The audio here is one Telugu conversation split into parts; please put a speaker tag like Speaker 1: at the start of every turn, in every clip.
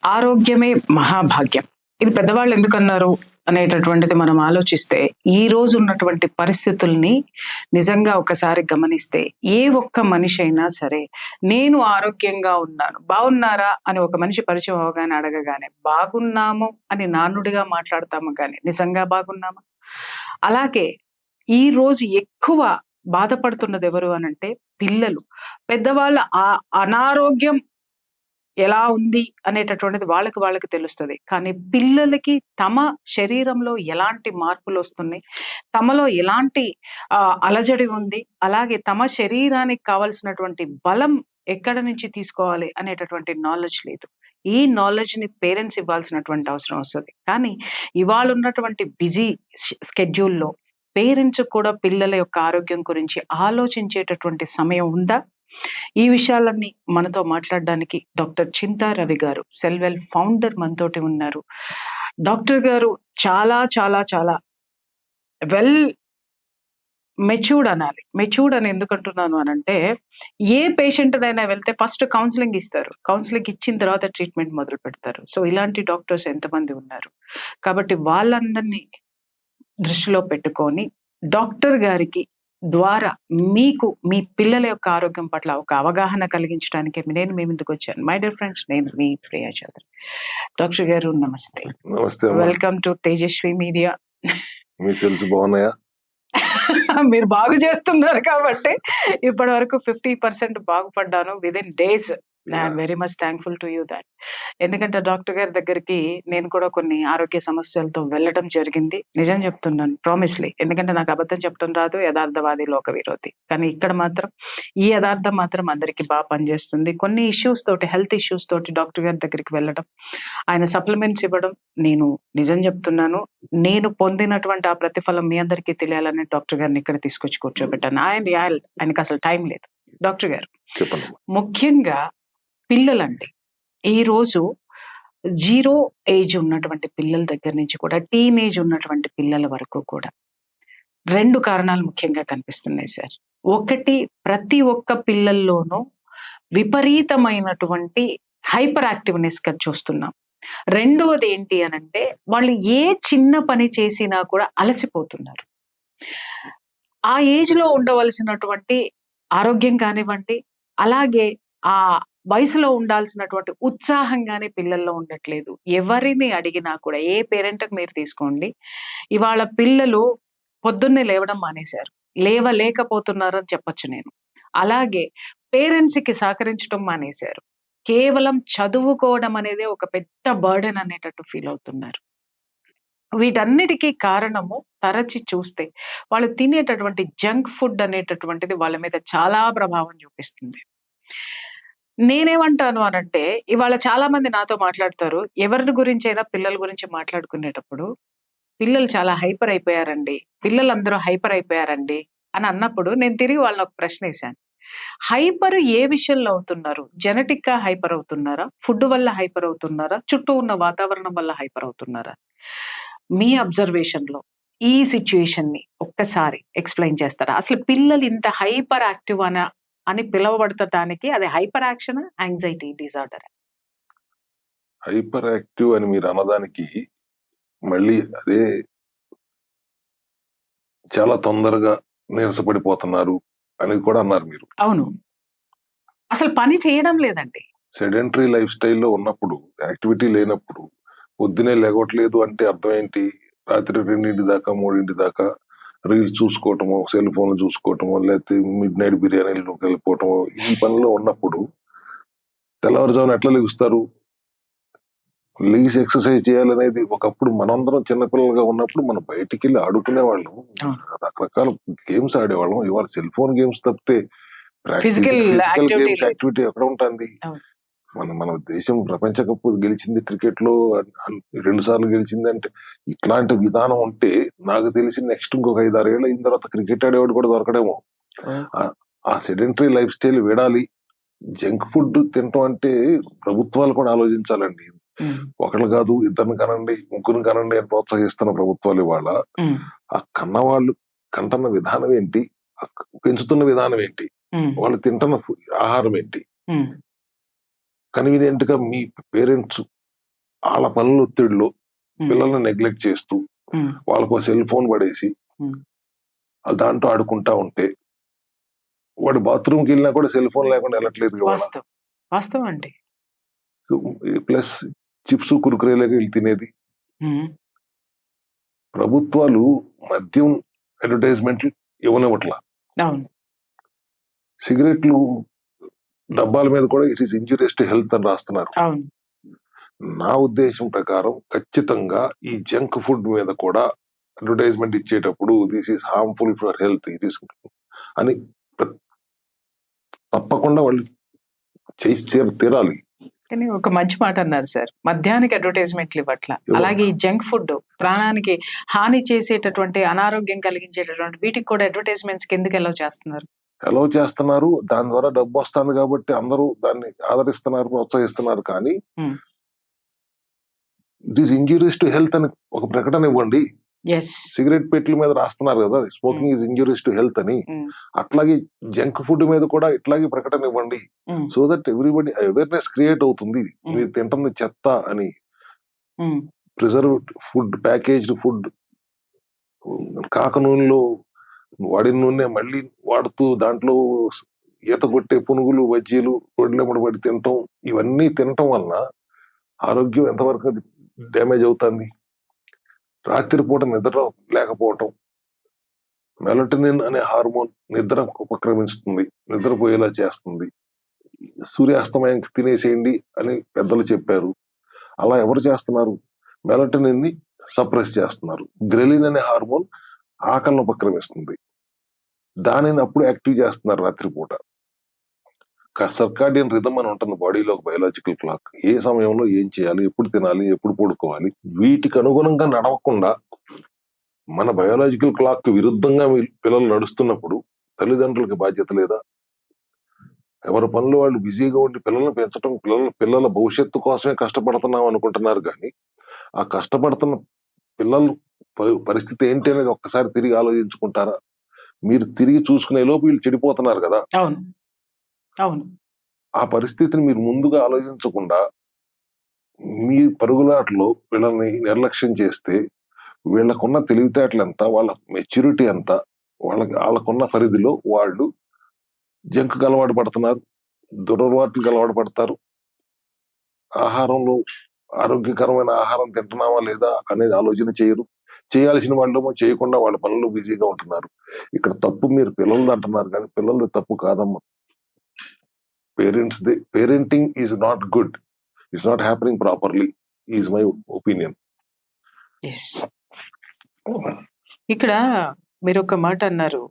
Speaker 1: ఆరోగ్యమే మహాభాగ్యం. ఇది పెద్దవాళ్ళు ఎందుకన్నారు అనేటటువంటిది మనం ఆలోచిస్తే, ఈ రోజు ఉన్నటువంటి పరిస్థితుల్ని నిజంగా ఒకసారి గమనిస్తే, ఏ ఒక్క మనిషి అయినా సరే, నేను ఆరోగ్యంగా ఉన్నాను, బాగున్నారా అని ఒక మనిషి పరిచయం అవ్వగానే అడగగానే, బాగున్నాము అని నానుడిగా మాట్లాడతాము గాని, నిజంగా బాగున్నామా? అలాగే ఈ రోజు ఎక్కువ బాధపడుతున్నది ఎవరు అనంటే పిల్లలు. పెద్దవాళ్ళ అనారోగ్యం ఎలా ఉంది అనేటటువంటిది వాళ్ళకి తెలుస్తది. కానీ పిల్లలకి తమ శరీరంలో ఎలాంటి మార్పులొస్తున్నాయి, తమలో ఎలాంటి అలజడి ఉంది, అలాగే తమ శరీరానికి కావాల్సినటువంటి బలం ఎక్కడి నుంచి తీసుకోవాలి అనేటటువంటి నాలెడ్జ్ లేదు. ఈ నాలెడ్జ్‌ని పేరెంట్స్ ఇవ్వాల్సినటువంటి అవసరం వస్తది. కానీ ఇవాళున్నటువంటి బిజీ స్కెడ్యూల్‌లో పేరెంట్స్ కూడా పిల్లల యొక్క ఆరోగ్యం గురించి ఆలోచించేటటువంటి సమయం ఉందా? ఈ విషయాలన్నీ మనతో మాట్లాడడానికి డాక్టర్ చింతా రవి గారు, సెల్వెల్ ఫౌండర్ మనతోటి ఉన్నారు. డాక్టర్ గారు చాలా చాలా చాలా వెల్ మెచ్యూర్డ్ అనాలి. మెచ్యూర్డ్ అని ఎందుకంటున్నాను అనంటే, ఏ పేషెంట్‌నైనా వెళ్తే ఫస్ట్ కౌన్సెలింగ్ ఇస్తారు. కౌన్సెలింగ్ ఇచ్చిన తర్వాత ట్రీట్మెంట్ మొదలుపెడతారు. సో, ఇలాంటి డాక్టర్స్ ఎంతమంది ఉన్నారు. కాబట్టి వాళ్ళందరినీ దృష్టిలో పెట్టుకొని డాక్టర్ గారికి ద్వారా మీకు మీ పిల్లల యొక్క ఆరోగ్యం పట్ల ఒక అవగాహన కలిగించడానికి నేను మీ ముందుకొచ్చాను. మై డియర్ ఫ్రెండ్స్, నేను మీ ప్రియా చౌదరి. డాక్టర్ గారు నమస్తే.
Speaker 2: నమస్తే.
Speaker 1: Welcome to Tejaswi Media.
Speaker 2: మీ సెల్స్ బాగున్నాయా?
Speaker 1: మీరు బాగు చేస్తున్నారు కాబట్టి ఇప్పటి వరకు 50% బాగుపడ్డాను within days. I'm very much thankful to you that. ఎందుకంటే డాక్టర్ గారి దగ్గరికి నేను కూడా కొన్ని ఆరోగ్య సమస్యలతో వెళ్ళడం జరిగింది. నిజం చెప్తున్నాను, ప్రామిస్లీ. ఎందుకంటే నాకు అబద్ధం చెప్పడం రాదు, యథార్థవాది లోక విరోధి. కానీ ఇక్కడ మాత్రం ఈ యథార్థం మాత్రం అందరికీ బాగా పనిచేస్తుంది. కొన్ని ఇష్యూస్ తోటి, హెల్త్ ఇష్యూస్ తోటి డాక్టర్ గారి దగ్గరికి వెళ్ళడం, ఆయన సప్లిమెంట్స్ ఇవ్వడం, నేను నిజం చెప్తున్నాను, నేను పొందినటువంటి ఆ ప్రతిఫలం మీ అందరికీ తెలియాలని డాక్టర్ గారిని ఇక్కడ తీసుకొచ్చి కూర్చోబెట్టాను. ఆయనకి అసలు టైం లేదు. డాక్టర్ గారు, ముఖ్యంగా పిల్లలండి, ఈరోజు 0 ఏజ్ ఉన్నటువంటి పిల్లల దగ్గర నుంచి కూడా టీనేజ్ ఉన్నటువంటి పిల్లల వరకు కూడా 2 కారణాలు ముఖ్యంగా కనిపిస్తున్నాయి సార్. ఒకటి, ప్రతి ఒక్క పిల్లల్లోనూ విపరీతమైనటువంటి హైపర్ యాక్టివ్నెస్ చూస్తున్నాం. రెండవది ఏంటి అనంటే, వాళ్ళు ఏ చిన్న పని చేసినా కూడా అలసిపోతున్నారు. ఆ ఏజ్ లో ఉండవలసినటువంటి ఆరోగ్యం కానివ్వండి, అలాగే ఆ వయసులో ఉండాల్సినటువంటి ఉత్సాహంగానే పిల్లల్లో ఉండట్లేదు. ఎవరిని అడిగినా కూడా, ఏ పేరెంట్ మీరు తీసుకోండి, ఇవాళ పిల్లలు పొద్దున్నే లేవడం మానేశారు, లేవలేకపోతున్నారు అని చెప్పొచ్చు నేను. అలాగే పేరెంట్స్కి సహకరించడం మానేశారు. కేవలం చదువుకోవడం అనేది ఒక పెద్ద బర్డెన్ అనేటట్టు ఫీల్ అవుతున్నారు. వీటన్నిటికీ కారణము తరచి చూస్తే వాళ్ళు తినేటటువంటి జంక్ ఫుడ్ అనేటటువంటిది వాళ్ళ మీద చాలా ప్రభావం చూపిస్తుంది. నేనేమంటాను అనంటే, ఇవాళ చాలా మంది నాతో మాట్లాడతారు, ఎవరి గురించైనా పిల్లల గురించి మాట్లాడుకునేటప్పుడు, పిల్లలు చాలా హైపర్ అయిపోయారండి, పిల్లలందరూ హైపర్ అయిపోయారండి అని అన్నప్పుడు నేను తిరిగి వాళ్ళని ఒక ప్రశ్న వేశాను. హైపర్ ఏ విషయంలో అవుతున్నారు? జెనెటిక్ గా హైపర్ అవుతున్నారా? ఫుడ్ వల్ల హైపర్ అవుతున్నారా? చుట్టూ ఉన్న వాతావరణం వల్ల హైపర్ అవుతున్నారా? మీ అబ్జర్వేషన్ లో ఈ సిచ్యుయేషన్ ని ఒక్కసారి ఎక్స్ప్లెయిన్ చేస్తారా? అసలు పిల్లలు ఇంత హైపర్ యాక్టివ్ అని పిలువబడటానికి అది hyper action, anxiety disorder?
Speaker 2: Hyper active అని మీరు అన్నదానికి మళ్ళీ అదే, చాలా తొందరగా నీరసపడిపోతున్నారు అనేది కూడా అన్నారు మీరు.
Speaker 1: అవును, అసలు పని చేయడం లేదండి.
Speaker 2: సెడెంటరీ లైఫ్ స్టైల్లో ఉన్నప్పుడు, యాక్టివిటీ లేనప్పుడు, పొద్దునే లేగట్లేదు అంటే అర్థం ఏంటి? రాత్రి 2 దాకా 3 దాకా రీల్స్ చూసుకోవటము, సెల్ ఫోన్ చూసుకోవటము, లేకపోతే మిడ్ నైట్ బిర్యానీలు వెళ్ళిపోవటము, ఈ పనిలో ఉన్నప్పుడు తెల్లవారుజామున ఎట్లా లెగుస్తారు? లేచి ఎక్సర్సైజ్ చేయాలనేది ఒకప్పుడు మనందరం చిన్నపిల్లలుగా ఉన్నప్పుడు మనం బయటికి వెళ్ళి ఆడుకునే వాళ్ళం, రకరకాల గేమ్స్ ఆడేవాళ్ళం. ఇవాళ సెల్ ఫోన్ గేమ్స్ తప్పితే ఫిజికల్ గేమ్స్ యాక్టివిటీ ఎక్కడ ఉంటుంది? మన దేశం ప్రపంచ కప్ గెలిచింది క్రికెట్ లో 2 సార్లు గెలిచింది అంటే, ఇట్లాంటి విధానం ఉంటే నాకు తెలిసి నెక్స్ట్ ఇంకొక 5-6 ఏళ్ళు అయిన తర్వాత క్రికెట్ ఆడేవాడు కూడా దొరకడేమో. ఆ సెడెంటరీ లైఫ్ స్టైల్ వీడాలి. జంక్ ఫుడ్ తినటం అంటే ప్రభుత్వాలు కూడా ఆలోచించాలండి. ఒకళ్ళు కాదు, 2 కనండి, 3 కనండి అని ప్రోత్సహిస్తున్న ప్రభుత్వాలు ఇవాళ ఆ కన్నవాళ్ళు కంటున్న విధానం ఏంటి, పెంచుతున్న విధానం ఏంటి, వాళ్ళు తింటున్న ఆహారం ఏంటి? కన్వీనియంట్ గా మీ పేరెంట్స్ వాళ్ళ పనుల ఒత్తిడిలో
Speaker 1: ఉమ్,
Speaker 2: పిల్లల్ని నెగ్లెక్ట్ చేస్తూ
Speaker 1: ఉమ్,
Speaker 2: వాళ్ళకు సెల్ ఫోన్ పడేసి
Speaker 1: ఉమ్.
Speaker 2: దాంట్లో ఆడుకుంటా ఉంటే వాడు బాత్రూమ్కి వెళ్ళినా కూడా సెల్ ఫోన్ లేకుండా వెళ్ళట్లేదు కదా.
Speaker 1: వాస్తవం వాస్తవం అండి.
Speaker 2: ప్లస్ చిప్స్ కురుకురేలాగా వీళ్ళు తినేది.
Speaker 1: ఉమ్,
Speaker 2: ప్రభుత్వాలు మద్యం అడ్వర్టైజ్మెంట్లు ఇవ్వనివ్వట్లా.
Speaker 1: అవును.
Speaker 2: సిగరెట్లు డబ్బాల మీద కూడా it is injurious to health అని రాస్తున్నారు.
Speaker 1: అవును.
Speaker 2: నా ఉద్దేశం ప్రకారం ఖచ్చితంగా ఈ జంక్ ఫుడ్ మీద కూడా అడ్వర్టైజ్మెంట్ ఇచ్చేటప్పుడు this is harmful for health it is అని తప్పకుండా వాళ్ళు చేసి తీరాలి.
Speaker 1: కానీ ఒక మంచి మాట అన్నారు సార్, మద్యానికి అడ్వర్టైజ్మెంట్లు ఇవ్వట్ల, అలాగే ఈ జంక్ ఫుడ్ ప్రాణానికి హాని చేసేటటువంటి, అనారోగ్యం కలిగించేటటువంటి వీటికి కూడా అడ్వర్టైజ్మెంట్స్ ఎందుకు ఎలా చేస్తున్నారు?
Speaker 2: అలౌ చేస్తున్నారు, దాని ద్వారా డబ్బు వస్తుంది కాబట్టి అందరూ దాన్ని ఆదరిస్తున్నారు, ప్రోత్సహిస్తున్నారు. కానీ
Speaker 1: Hmm.
Speaker 2: It is injurious to health అని ఒక ప్రకటన ఇవ్వండి.
Speaker 1: ఎస్.
Speaker 2: సిగరెట్ పెట్ల మీద రాస్తున్నారు కదా smoking is injurious to health అని. అట్లాగే జంక్ ఫుడ్ మీద కూడా ఇట్లాగే ప్రకటన ఇవ్వండి. So that everybody awareness create అవుతుంది. మీరు తింటుంది చెత్త అని. ప్రిజర్వ్ ఫుడ్, ప్యాకేజ్డ్ ఫుడ్, కాక నూనెలో వాడిన నూనె మళ్ళీ వాడుతూ దాంట్లో ఈత కొట్టే పునుగులు, బజ్జీలు రోడ్లెమ్మడి పడి తినటం, ఇవన్నీ తినటం వలన ఆరోగ్యం ఎంతవరకు డ్యామేజ్ అవుతుంది. రాత్రిపూట నిద్ర లేకపోవటం, మెలటోనిన్ అనే హార్మోన్ నిద్ర ఉపక్రమిస్తుంది, నిద్రపోయేలా చేస్తుంది. సూర్యాస్తమయానికి తినేసేయండి అని పెద్దలు చెప్పారు. అలా ఎవరు చేస్తున్నారు? మెలటోనిన్ ని సప్రెస్ చేస్తున్నారు. గ్రెలిన్ అనే హార్మోన్ ఆకలిని ఉపక్రమిస్తుంది, దానిని అప్పుడు యాక్టివ్ చేస్తున్నారు రాత్రిపూట. సర్కాడియన్ రిథమ్ అని ఉంటుంది బాడీలో, ఒక బయోలాజికల్ క్లాక్. ఏ సమయంలో ఏం చేయాలి, ఎప్పుడు తినాలి, ఎప్పుడు పడుకోవాలి, వీటికి అనుగుణంగా నడవకుండా మన బయోలాజికల్ క్లాక్ కి విరుద్ధంగా పిల్లలు నడుస్తున్నప్పుడు తల్లిదండ్రులకి బాధ్యత లేదా? ఎవరి పనులు వాళ్ళు బిజీగా ఉండి పిల్లల్ని పెంచడం, పిల్లల భవిష్యత్తు కోసమే కష్టపడుతున్నాం అనుకుంటున్నారు. కానీ ఆ కష్టపడుతున్న పిల్లలు పరిస్థితి ఏంటి అనేది ఒక్కసారి తిరిగి ఆలోచించుకుంటారా? మీరు తిరిగి చూసుకునే లోపు వీళ్ళు చెడిపోతున్నారు కదా.
Speaker 1: అవును, అవును.
Speaker 2: ఆ పరిస్థితిని మీరు ముందుగా ఆలోచించకుండా మీ పరుగులాటలో వీళ్ళని నిర్లక్ష్యం చేస్తే వీళ్ళకున్న తెలివితేటలు ఎంత, వాళ్ళ మెచ్యూరిటీ ఎంత, వాళ్ళకున్న పరిధిలో వాళ్ళు జంక్ అలవాటు పడుతున్నారు, దురలవాట్లకు అలవాటు పడతారు. ఆహారంలో ఆరోగ్యకరమైన ఆహారం తింటున్నావా లేదా అనేది ఆలోచన చేయరు. చేయాల్సిన వాళ్ళేమో చేయకుండా వాళ్ళ పనులు బిజీగా ఉంటున్నారు. ఇక్కడ తప్పు మీరు పిల్లలు అంటున్నారు, కానీ పిల్లలది తప్పు కాదమ్మా. Parenting is not good, it's not happening properly is my opinion.
Speaker 1: ఇక్కడ మీరు ఒక మాట అన్నారు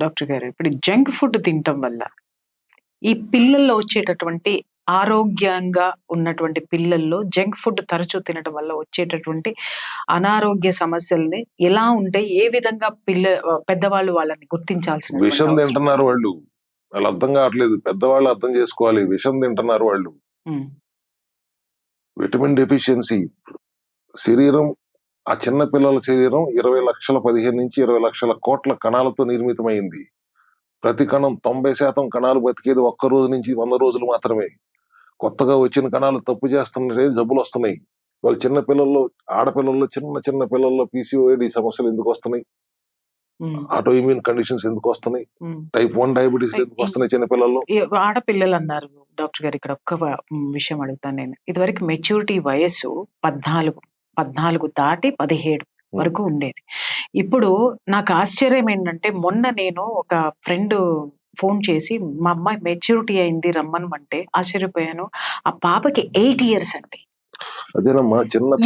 Speaker 1: డాక్టర్ గారు, ఇప్పుడు జంక్ ఫుడ్ తినటం వల్ల ఈ పిల్లల్లో వచ్చేటటువంటి, ఆరోగ్యంగా ఉన్నటువంటి పిల్లల్లో జంక్ ఫుడ్ తరచూ తినడం వల్ల వచ్చేటటువంటి అనారోగ్య సమస్యల్ని ఎలా ఉంటాయి, ఏ విధంగా పెద్దవాళ్ళు వాళ్ళని గుర్తించాల్సిన?
Speaker 2: విషం తింటున్నారు వాళ్ళు అర్థం కావట్లేదు. పెద్దవాళ్ళు అర్థం చేసుకోవాలి. విషం తింటున్నారు వాళ్ళు. Vitamin deficiency. శరీరం, ఆ చిన్న పిల్లల శరీరం 20 లక్షల 15 నుంచి 20 లక్షల కోట్ల కణాలతో నిర్మితమైంది. ప్రతి కణం 90% కణాలు బతికేది 1 రోజు నుంచి 100 రోజులు మాత్రమే. కొత్తగా వచ్చిన కణాలు తప్పు చేస్తున్నట్టే జబ్బులు వస్తున్నాయి. వాళ్ళు చిన్న పిల్లల్లో, ఆడపిల్లల్లో, చిన్న పిల్లల్లో PCOD సమస్యలు ఎందుకు వస్తున్నాయి? ఆటో ఇమ్యూన్ కండిషన్స్ ఎందుకు వస్తున్నాయి? టైప్ 1 డయాబెటీస్ ఎందుకు వస్తున్నాయి చిన్న పిల్లల్లో?
Speaker 1: ఆడపిల్లలు అన్నారు డాక్టర్ గారు, ఇక్కడ ఒక్క విషయం అడుగుతాను నేను. ఇదివరకు మెచ్యూరిటీ వయస్సు 14 దాటి 17 వరకు ఉండేది. ఇప్పుడు నాకు ఆశ్చర్యం ఏంటంటే, మొన్న నేను ఒక ఫ్రెండ్ ఫోన్ చేసి మా అమ్మాయి మెచ్యూరిటీ అయింది రమ్మనమంటే ఆశ్చర్యపోయాను. ఆ పాపకి 8 years అండి.
Speaker 2: అదేనమ్మా,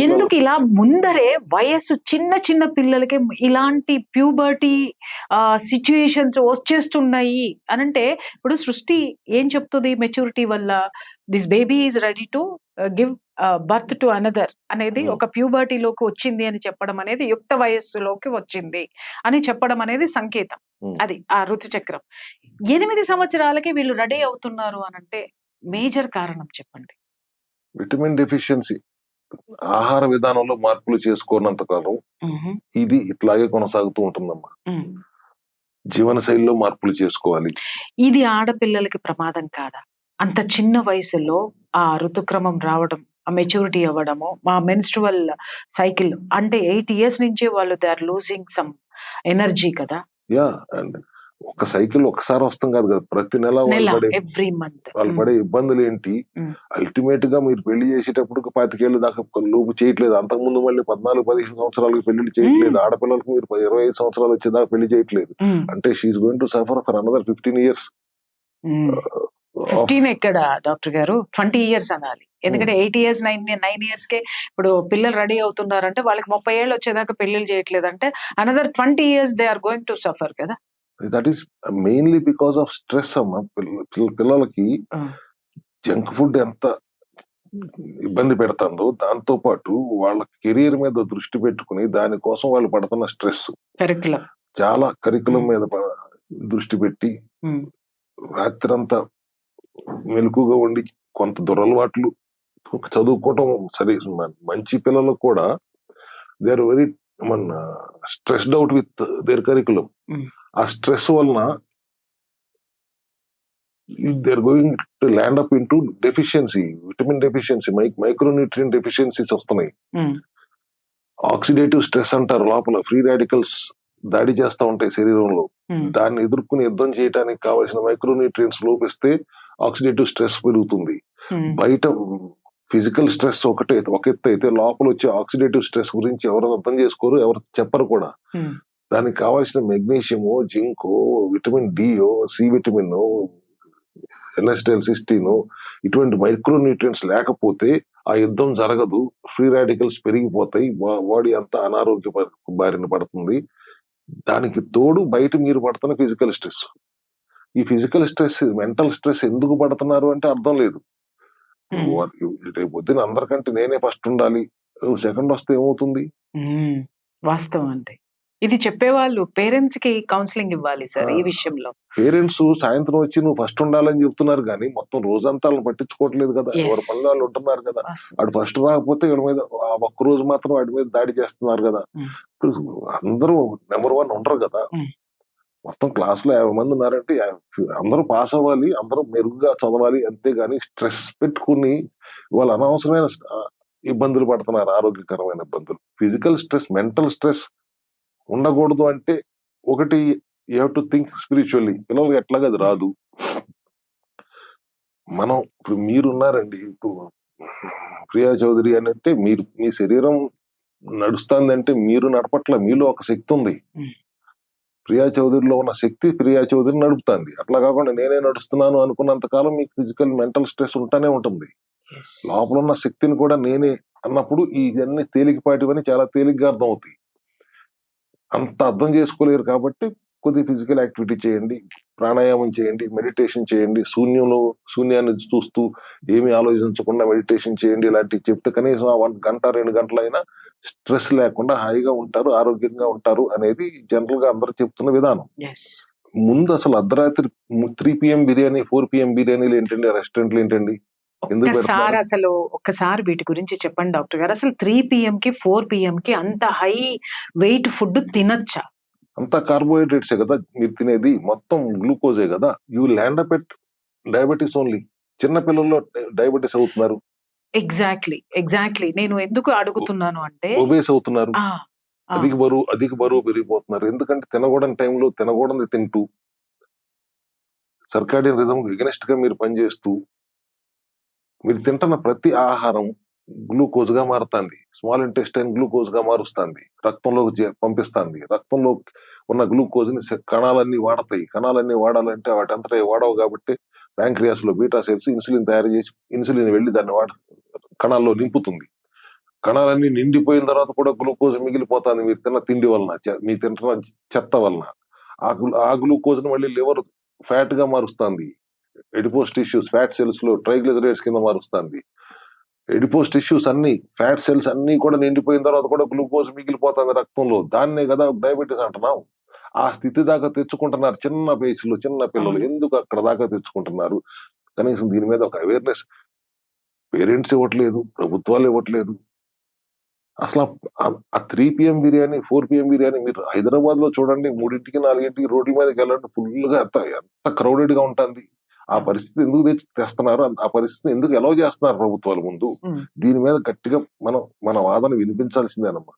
Speaker 1: ఎందుకు ఇలా ముందరే వయస్సు చిన్న పిల్లలకి ఇలాంటి ప్యూబర్టీ సిచ్యుయేషన్స్ వచ్చేస్తున్నాయి అనంటే, ఇప్పుడు సృష్టి ఏం చెప్తుంది? మెచ్యూరిటీ వల్ల this baby is ready to give birth to another అనేది, ఒక ప్యూబర్టీలోకి వచ్చింది అని చెప్పడం అనేది, యుక్త వయస్సులోకి వచ్చింది అని చెప్పడం అనేది సంకేతం. అది ఆ ఋతుచక్రం. 8 సంవత్సరాలకి వీళ్ళు రెడీ అవుతున్నారు అనంటే మేజర్ కారణం చెప్పండి.
Speaker 2: Vitamin deficiency. ఆహార విధానంలో మార్పులు చేసుకోనంత కాలం ఇది ఇట్లాగే కొనసాగుతూ ఉంటుందమ్మా. జీవన శైలిలో మార్పులు చేసుకోవాలి. ఇది
Speaker 1: ఆడపిల్లలకి ప్రమాదం కాదా? అంత చిన్న వయసులో ఆ ఋతుక్రమం రావడం, ఆ మెచ్యూరిటీ అవ్వడము, మా మెన్స్ట్రువల్ సైకిల్ అంటే 8 ఇయర్స్ నుంచి వాళ్ళు they are losing some energy కదా.
Speaker 2: యా అండ్ ఒక సైకిల్ ఒకసారి వస్తాం కాదు కదా, ప్రతి నెల
Speaker 1: నెల ఎవ్రీ మంత్.
Speaker 2: వాళ్ళు పడే ఇబ్బందులు ఏంటి. అల్టిమేట్ గా మీరు పెళ్లి చేసేటప్పుడు 25 ఏళ్ళు దాకా లోపు చేయట్లేదు, అంతకుముందు మళ్ళీ 14-15 సంవత్సరాలకు పెళ్లి చేయట్లేదు, ఆడపిల్లలకు మీరు 25 సంవత్సరాలు వచ్చేదాకా పెళ్లి చేయట్లేదు అంటే she's going to suffer for another 15 years.
Speaker 1: 15 ఎక్కడ డాక్టర్ గారు, 20 ఇయర్స్ అనాలి. ఎందుకంటే 8 ఇయర్స్ 9 ఇయర్స్ కే ఇప్పుడు పిల్లలు రెడీ అవుతున్నారంటే వాళ్ళకి 30 ఏళ్ళు వచ్చేదాకా పెళ్లిళ్ళు చేయట్లేదంటే another 20 years they are going to suffer కదా.
Speaker 2: That is mainly because of stress అమ్మా. పిల్లలకి జంక్ ఫుడ్ ఎంత ఇబ్బంది పెడుతుందో దాంతో పాటు వాళ్ళ కెరీర్ మీద దృష్టి పెట్టుకుని దానికోసం వాళ్ళు పడుతున్న స్ట్రెస్,
Speaker 1: కరికులం
Speaker 2: చాలా కరికులం మీద దృష్టి పెట్టి రాత్రంతా మెలకుగా ఉండి కొంత దురలవాట్లు చదువుకోవటం సరే. మంచి పిల్లలకు కూడా they are very stressed out with their curriculum. ఆ స్ట్రెస్ వలన they are going to land up into deficiency, vitamin deficiency, micronutrient deficiencies వస్తున్నాయి. ఆక్సిడేటివ్ స్ట్రెస్ అంటారు, లోపల ఫ్రీ రాడికల్స్ దాడి చేస్తూ ఉంటాయి శరీరంలో. దాన్ని ఎదుర్కొని యుద్ధం చేయడానికి కావాల్సిన మైక్రోన్యూట్రియన్స్ లోపిస్తే ఆక్సిడేటివ్ స్ట్రెస్ పెరుగుతుంది. బయట ఫిజికల్ స్ట్రెస్ ఒక ఎత్తు అయితే లోపల వచ్చే ఆక్సిడేటివ్ స్ట్రెస్ గురించి ఎవరు అర్థం చేసుకోరు, ఎవరు చెప్పరు కూడా. దానికి కావాల్సిన మెగ్నీషియము, జింకో, విటమిన్ డియో, సి విటమిన్, ఎన్ఎస్టైల్ సిస్టీన్, ఇటువంటి మైక్రోన్యూట్రియన్స్ లేకపోతే ఆ యుద్ధం జరగదు, ఫ్రీ రాడికల్స్ పెరిగిపోతాయి, బాడీ అంతా అనారోగ్య బారిన పడుతుంది. దానికి తోడు బయట మీరు పడుతున్న ఫిజికల్ స్ట్రెస్. ఈ ఫిజికల్ స్ట్రెస్, మెంటల్ స్ట్రెస్ ఎందుకు పడుతున్నారు అంటే అర్థం లేదు. రేపు పొద్దున అందరికంటే నేనే ఫస్ట్ ఉండాలి, సెకండ్ వస్తే ఏమవుతుంది?
Speaker 1: వాస్తవం అంటే ఇది చెప్పేవాళ్ళు పేరెంట్స్ కి కౌన్సిలింగ్ ఇవ్వాలి సార్ ఈ విషయంలో.
Speaker 2: పేరెంట్స్ సాయంత్రం వచ్చి నువ్వు ఫస్ట్ ఉండాలని చెప్తున్నారు కానీ మొత్తం రోజంతా వాళ్ళని పట్టించుకోవట్లేదు కదా. ఎవరి పనులు వాళ్ళు ఉంటున్నారు కదా. వాడు ఫస్ట్ రాకపోతే వాడి మీద ఒక్క రోజు మాత్రం వాడి మీద దాడి చేస్తున్నారు కదా. అందరూ నెంబర్ 1 ఉండరు కదా. మొత్తం క్లాస్ లో 50 మంది ఉన్నారంటే అందరూ పాస్ అవ్వాలి, అందరూ మెరుగ్గా చదవాలి, అంతేగాని స్ట్రెస్ పెట్టుకుని వాళ్ళు అనవసరమైన ఇబ్బందులు పడుతున్నారు, ఆరోగ్యకరమైన ఇబ్బందులు. ఫిజికల్ స్ట్రెస్, మెంటల్ స్ట్రెస్ ఉండకూడదు అంటే ఒకటి you have to think spiritually. పిల్లలకి ఎట్లాగా అది రాదు. మనం ఇప్పుడు మీరున్నారండి, ఇప్పుడు ప్రియా చౌదరి అని అంటే మీరు, మీ శరీరం నడుస్తుంది అంటే మీరు నడపట్ల, మీలో ఒక శక్తి ఉంది. ప్రియా చౌదరిలో ఉన్న శక్తి ప్రియా చౌదరి నడుపుతుంది. అట్లా కాకుండా నేనే నడుస్తున్నాను అనుకున్నంత కాలం మీకు ఫిజికల్ మెంటల్ స్ట్రెస్ ఉంటానే ఉంటుంది. లోపల ఉన్న శక్తిని కూడా నేనే అన్నప్పుడు ఇవన్నీ తేలికపాటివని చాలా తేలిగ్గా అర్థం అవుతాయి. అంత అర్థం చేసుకోలేరు కాబట్టి కొద్ది ఫిజికల్ యాక్టివిటీ చేయండి, ప్రాణాయామం చేయండి, మెడిటేషన్ చేయండి, శూన్యాన్ని చూస్తూ ఏమి ఆలోచించకుండా మెడిటేషన్ చేయండి. ఇలాంటివి చెప్తే కనీసం 1 గంట 2 గంటలైనా స్ట్రెస్ లేకుండా హాయిగా ఉంటారు, ఆరోగ్యంగా ఉంటారు అనేది జనరల్ గా అందరూ చెప్తున్న విధానం. ముందు అసలు అర్ధరాత్రి 3 PM బిర్యానీ, 4 PM బిర్యానీలు ఏంటండి, రెస్టారెంట్లు ఏంటండి?
Speaker 1: ఒక్కసారి వీటి గురించి చెప్పండి డాక్టర్ గారు. అసలు 3 PM కి 4 PM కి అంత హై వెయిట్ ఫుడ్ తినచ్చా?
Speaker 2: అంతా కార్బోహైడ్రేట్సే కదా మీరు తినేది, మొత్తం గ్లూకోజే కదా. You land up at diabetes only. చిన్న పిల్లల్లో డయాబెటీస్ అవుతున్నారు.
Speaker 1: ఎగ్జాక్ట్లీ నేను ఎందుకు అడుగుతున్నాను అంటే
Speaker 2: ఒబేస్ అవుతున్నారు, అధిక బరువు పెరిగిపోతున్నారు. ఎందుకంటే తినకూడని టైంలో తినకూడని తింటూ, సర్కాడియన్ రిథమ్ ఎగనెస్ట్ గా మీరు పనిచేస్తూ, మీరు తింటున్న ప్రతి ఆహారం గ్లూకోజ్ గా మారుతుంది. స్మాల్ ఇంటెస్టైన్ గ్లూకోజ్ గా మారుస్తుంది, రక్తంలోకి పంపిస్తుంది. రక్తంలో ఉన్న గ్లూకోజ్ ని కణాలన్నీ వాడతాయి. కణాలన్నీ వాడాలంటే వాటి అంతటా వాడవు కాబట్టి ప్యాంక్రియాస్ లో బీటా సెల్స్ ఇన్సులిన్ తయారు చేసి, ఇన్సులిన్ వెళ్లి దాన్ని కణాల్లో నింపుతుంది. కణాలన్నీ నిండిపోయిన తర్వాత కూడా గ్లూకోజ్ మిగిలిపోతుంది మీరు తిన్న తిండి వలన, మీ తింటున్న చెత్త వలన. ఆ గ్లూకోజ్ ని మళ్ళీ లివర్ ఫ్యాట్ గా మారుస్తుంది. ఎడిపోస్ టిష్యూస్ ఫ్యాట్ సెల్స్ లో ట్రైగ్లిజరైడ్స్ కింద మారుస్తుంది. ఎడిపోస్ టిష్యూస్ అన్ని, ఫ్యాట్ సెల్స్ అన్ని కూడా నిండిపోయిన తర్వాత కూడా గ్లూకోజ్ మిగిలిపోతుంది రక్తంలో. దాన్నే కదా డయాబెటీస్ అంటున్నాం. ఆ స్థితి దాకా తెచ్చుకుంటున్నారు చిన్న వయసులో చిన్న పిల్లలు. ఎందుకు అక్కడ దాకా తెచ్చుకుంటున్నారు? కనీసం దీని మీద ఒక అవేర్నెస్ పేరెంట్స్ ఇవ్వట్లేదు, ప్రభుత్వాలు ఇవ్వట్లేదు. అసలు ఆ 3 PM బిర్యానీ, 4 PM బిర్యానీ మీరు హైదరాబాద్ లో చూడండి, 3ంటికి 4ంటికి రోడ్ల మీదకి వెళ్ళండి, ఫుల్ గా ఎంత క్రౌడెడ్ గా ఉంటుంది. ఆ పరిస్థితి ఎందుకు తెస్తున్నారు, ఆ పరిస్థితిని ఎందుకు ఎలవ్ చేస్తున్నారు ప్రభుత్వాల ముందు, దీని మీద గట్టిగా మన వాదన వినిపించాల్సిందేనమ్మా.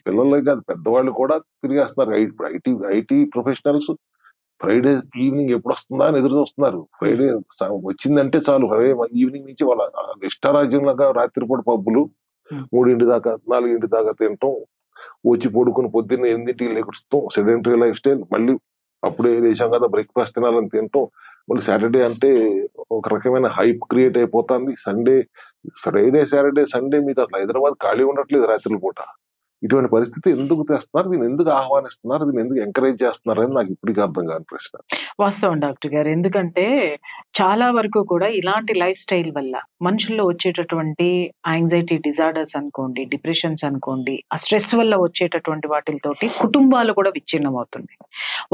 Speaker 2: పిల్లలే కాదు, పెద్దవాళ్ళు కూడా తిరిగేస్తున్నారు. ఇప్పుడు ఐటీ ప్రొఫెషనల్స్ ఫ్రైడే ఈవినింగ్ ఎప్పుడు వస్తుందా అని ఎదురు చూస్తున్నారు. ఫ్రైడే వచ్చిందంటే చాలు, ఫ్రైడే ఈవినింగ్ నుంచి వాళ్ళ ఇష్టారాజ్యంలాగా రాత్రిపూట పబ్బులు 3 దాకా 4 దాకా తినటం, వచ్చి పడుకుని పొద్దున్న 8 లెగుస్తాం, సెడెంటరీ లైఫ్ స్టైల్. మళ్ళీ అప్పుడే లేచాం కదా బ్రేక్ఫాస్ట్ తినాలని తినటం. మళ్ళీ సాటర్డే అంటే ఒక రకమైన హైప్ క్రియేట్ అయిపోతుంది. ఫ్రైడే సాటర్డే సండే మీకు అసలు హైదరాబాద్ ఖాళీ ఉండట్లేదు రాత్రుల పూట. ఇటువంటి పరిస్థితి ఎందుకు తెస్తున్నారు, దీన్ని ఎందుకు ఆహ్వానిస్తున్నారు, దీన్ని ఎందుకు ఎంకరేజ్ చేస్తున్నారు అని నాకు ఇప్పటికీ అర్థం కాని ప్రశ్న.
Speaker 1: వాస్తవం డాక్టర్ గారు. ఎందుకంటే చాలా వరకు కూడా ఇలాంటి లైఫ్ స్టైల్ వల్ల మనుషుల్లో వచ్చేటటువంటి యాంగ్జైటీ డిజార్డర్స్ అనుకోండి, డిప్రెషన్స్ అనుకోండి, ఆ స్ట్రెస్ వల్ల వచ్చేటటువంటి వాటితోటి కుటుంబాలు కూడా విచ్ఛిన్నమవుతుంది.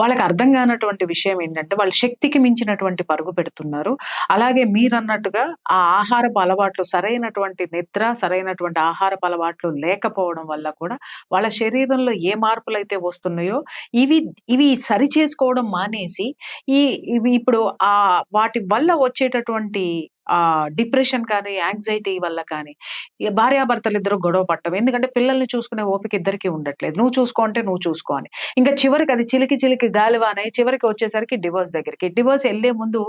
Speaker 1: వాళ్ళకి అర్థం కానటువంటి విషయం ఏంటంటే వాళ్ళు శక్తికి మించినటువంటి పరుగు పెడుతున్నారు. అలాగే మీరన్నట్టుగా ఆ ఆహారపు అలవాట్లు, సరైనటువంటి నిద్ర, సరైనటువంటి ఆహారపు అలవాట్లు లేకపోవడం వల్ల కూడా వాళ్ళ శరీరంలో ఏ మార్పులైతే వస్తున్నాయో ఇవి సరి చేసుకోవడం మానేసి ఇవి ఇప్పుడు వాటి వల్ల వచ్చేటటువంటి డిప్రెషన్ కానీ, యాంగ్జైటీ వల్ల కానీ, భార్యాభర్తలు ఇద్దరు గొడవ పడటం. ఎందుకంటే పిల్లల్ని చూసుకునే ఓపిక ఇద్దరికి ఉండట్లేదు. నువ్వు చూసుకో అంటే నువ్వు చూసుకో అని. ఇంకా చివరికి అది చిలికి గాలివానై చివరికి వచ్చేసరికి డివోర్స్ దగ్గరికి. డివోర్స్ వెళ్లే ముందు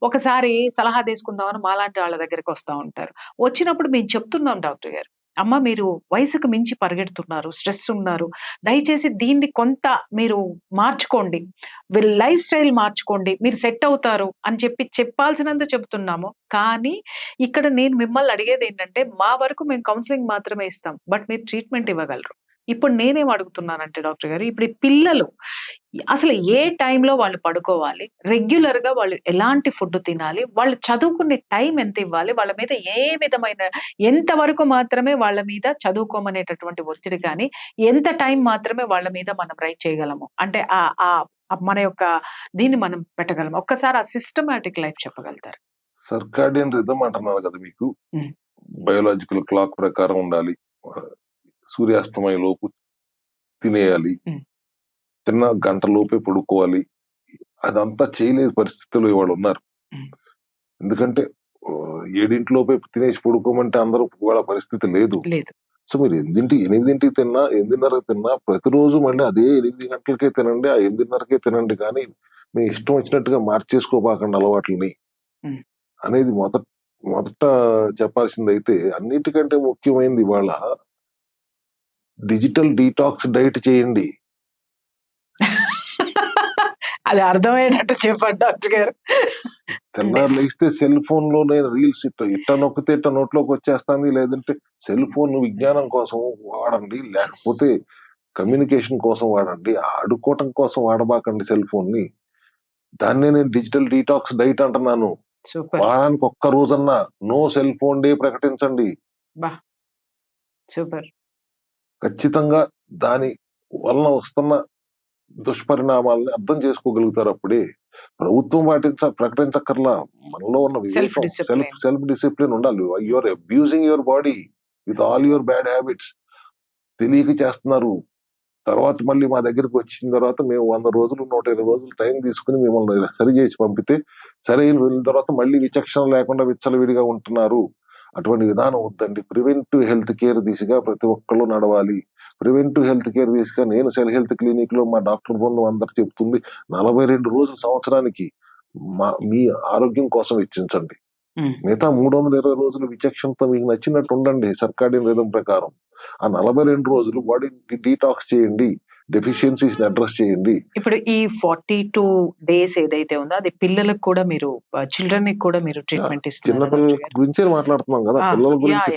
Speaker 1: ఒకసారి సలహా తీసుకుందామని మాలాంటి వాళ్ళ దగ్గరికి వస్తా ఉంటారు. వచ్చినప్పుడు మేము చెప్తున్నాం డాక్టర్ గారు, అమ్మ మీరు వయసుకు మించి పరిగెడుతున్నారు, స్ట్రెస్ ఉన్నారు, దయచేసి దీన్ని కొంత మీరు మార్చుకోండి, లైఫ్ స్టైల్ మార్చుకోండి, మీరు సెట్ అవుతారు అని చెప్పాల్సినంత చెబుతున్నాము. కానీ ఇక్కడ నేను మిమ్మల్ని అడిగేది ఏంటంటే, మా వరకు మేము కౌన్సిలింగ్ మాత్రమే ఇస్తాం, బట్ మీరు ట్రీట్మెంట్ ఇవ్వగలరు. ఇప్పుడు నేనేం అడుగుతున్నానంటే డాక్టర్ గారు, ఇప్పుడు ఈ పిల్లలు అసలు ఏ టైంలో వాళ్ళు పడుకోవాలి, రెగ్యులర్ గా వాళ్ళు ఎలాంటి ఫుడ్ తినాలి, వాళ్ళు చదువుకునే టైం ఎంత ఇవ్వాలి, వాళ్ళ మీద ఏ విధమైన ఎంత వరకు మాత్రమే వాళ్ళ మీద చదువుకోమనేటటువంటి ఒత్తిడి కానీ, ఎంత టైం మాత్రమే వాళ్ళ మీద మనం రైట్ చేయగలము, అంటే మన యొక్క దీన్ని మనం పెట్టగలము, ఒక్కసారి ఆ సిస్టమాటిక్ లైఫ్ చెప్పగలుగుతారు?
Speaker 2: సర్కాడియన్ రిథమ్ అంటున్నారు కదా మీకు, బయోలాజికల్ క్లాక్ ప్రకారం ఉండాలి, సూర్యాస్తమయ లోపు తినేయాలి, తిన్న గంట లోపే పడుకోవాలి. అదంతా చేయలేదు పరిస్థితుల్లో ఇవాళ ఉన్నారు. ఎందుకంటే 7 లోపే తినేసి పడుకోమంటే అందరూ వాళ్ళ పరిస్థితి లేదు. సో మీరు 8 తిన్నా, 8:30 తిన్నా ప్రతిరోజు మళ్ళీ అదే 8 గంటలకే తినండి, ఆ 8:30కే తినండి, కానీ మీ ఇష్టం వచ్చినట్టుగా మార్చేసుకోబాకండి అలవాట్లని అనేది మొదట చెప్పాల్సింది. అయితే అన్నిటికంటే ముఖ్యమైనది ఇవాళ డిజిటల్ డీటాక్స్ డైట్ చేయండి.
Speaker 1: అది అర్థమయ్యేటట్టు చెప్పండి డాక్టర్ గారు.
Speaker 2: తెల్లారు లేస్తే సెల్ ఫోన్ లోనే రీల్స్ ఇట్ట నొక్కితే ఇట్ట నోట్లోకి వచ్చేస్తుంది, లేదంటే సెల్ ఫోన్ విజ్ఞానం కోసం వాడండి, లేకపోతే కమ్యూనికేషన్ కోసం వాడండి, ఆడుకోవటం కోసం వాడబాకండి సెల్ ఫోన్ ని. దాన్నే నేను డిజిటల్ డీటాక్స్ డైట్ అంటున్నాను. వారానికి ఒక్క రోజన్నా నో సెల్ ఫోన్ డే ప్రకటించండి.
Speaker 1: సూపర్.
Speaker 2: ఖచ్చితంగా దాని వలన వస్తున్న దుష్పరిణామాలని అర్థం చేసుకోగలుగుతారు. అప్పుడే ప్రభుత్వం ప్రకటించక్కర్లా, మనలో ఉన్న వివేకం, సెల్ఫ్ డిసిప్లిన్ ఉండాలి. You're abusing your body with all your bad habits. తెలియక చేస్తున్నారు. తర్వాత మళ్ళీ మా దగ్గరికి వచ్చిన తర్వాత మేము 100 రోజులు 120 రోజులు టైం తీసుకుని మిమ్మల్ని సరి చేసి పంపితే, సరైన వెళ్ళిన తర్వాత మళ్ళీ విచక్షణ లేకుండా విచ్చలవిడిగా ఉంటున్నారు. అటువంటి విధానం వద్దండి. ప్రివెంటివ్ హెల్త్ కేర్ దిశగా ప్రతి ఒక్కళ్ళు నడవాలి. ప్రివెంటివ్ హెల్త్ కేర్ దిశగా నేను సెల్ హెల్త్ క్లినిక్ లో మా డాక్టర్ బృందం అందరు చెప్తుంది 42 రోజులు సంవత్సరానికి మీ ఆరోగ్యం కోసం వెచ్చించండి. మిగతా 320 రోజులు విచక్షణతో మీకు నచ్చినట్టు ఉండండి సర్కాడియన్ రిథమ్ ప్రకారం. ఆ 42 రోజులు బాడీ డీటాక్స్ చేయండి, డెఫిషియన్సీస్ అడ్రస్ చేయండి.
Speaker 1: ఇప్పుడు ఈ 42 days ఏదైతే ఉందో అది పిల్లలకు కూడా మీరు, చిల్డ్రన్ కి కూడా మీరు ట్రీట్మెంట్ ఇస్తున్నారు.
Speaker 2: చిన్నపిల్లల గురించే మాట్లాడుతున్నాం కదా, పిల్లల గురించి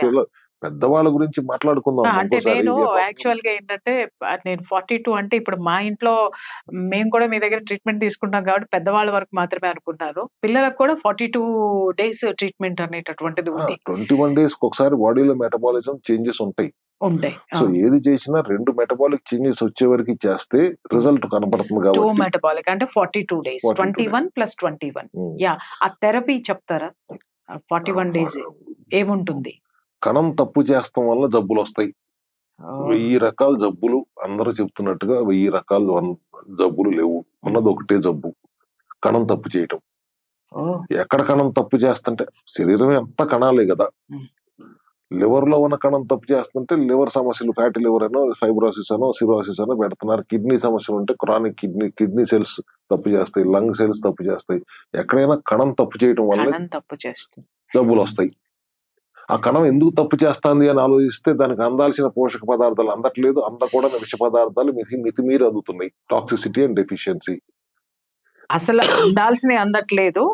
Speaker 2: పెద్దవాళ్ళ గురించి మాట్లాడుకుందాం.
Speaker 1: అంటే నేను యాక్చువల్ గా ఏంటంటే, నేను 42 అంటే ఇప్పుడు మా ఇంట్లో మేము కూడా మీ దగ్గర ట్రీట్మెంట్ తీసుకుంటాం కాబట్టి పెద్దవాళ్ళ వరకు మాత్రమే అనుకున్నారు. పిల్లలకు కూడా 42 days ట్రీట్మెంట్ అనేటటువంటిది ఉంది.
Speaker 2: 21 days ఒకసారి బాడీలో మెటబాలిజం చేంజెస్ ఉంటాయి. సో ఏది చేసినా 2 మెటబాలిక్ చేంజెస్ వచ్చే వరకు చేస్తే రిజల్ట్ కనబడుతుంది కాబట్టి
Speaker 1: 2 మెటబాలిక్ అంటే 42 days, 21 + 21. ఆ థెరపీ చెప్తారా? 41 days ఏముంటుంది?
Speaker 2: కణం తప్పు చేస్తాం వల్ల జబ్బులు వస్తాయి. 1000 రకాల జబ్బులు అందరూ చెప్తున్నట్టుగా 1000 రకాల జబ్బులు లేవు. ఉన్నది ఒకటే జబ్బు, కణం తప్పు చేయటం.
Speaker 1: ఓ
Speaker 2: ఎక్కడ కణం తప్పు చేస్తుంటే శరీరం ఎంత కణాలే కదా.
Speaker 1: ఉమ్.
Speaker 2: లివర్ లో ఉన్న కణం తప్పు చేస్తుంటే లివర్ సమస్యలు, ఫ్యాటీ లివర్ అనో, ఫైబ్రోసిస్ అనో, సిరోసిస్ అనో పెడుతున్నారు. కిడ్నీ సమస్యలు ఉంటే క్రానిక్ కిడ్నీ సెల్స్ తప్పు చేస్తాయి, లంగ్ సెల్స్ తప్పు చేస్తాయి. ఎక్కడైనా కణం తప్పు చేయడం వల్ల
Speaker 1: కణం తప్పు చేస్తుంది.
Speaker 2: జబ్బులు వస్తాయి. ఆ కణం ఎందుకు తప్పు చేస్తుంది అని ఆలోచిస్తే దానికి అందాల్సిన పోషక పదార్థాలు అందట్లేదు, అందకూడని విష పదార్థాలు మితిమీరి అందుతున్నాయి. Toxicity and deficiency.
Speaker 1: అసలు అందాల్సినవి అందట్లేదు,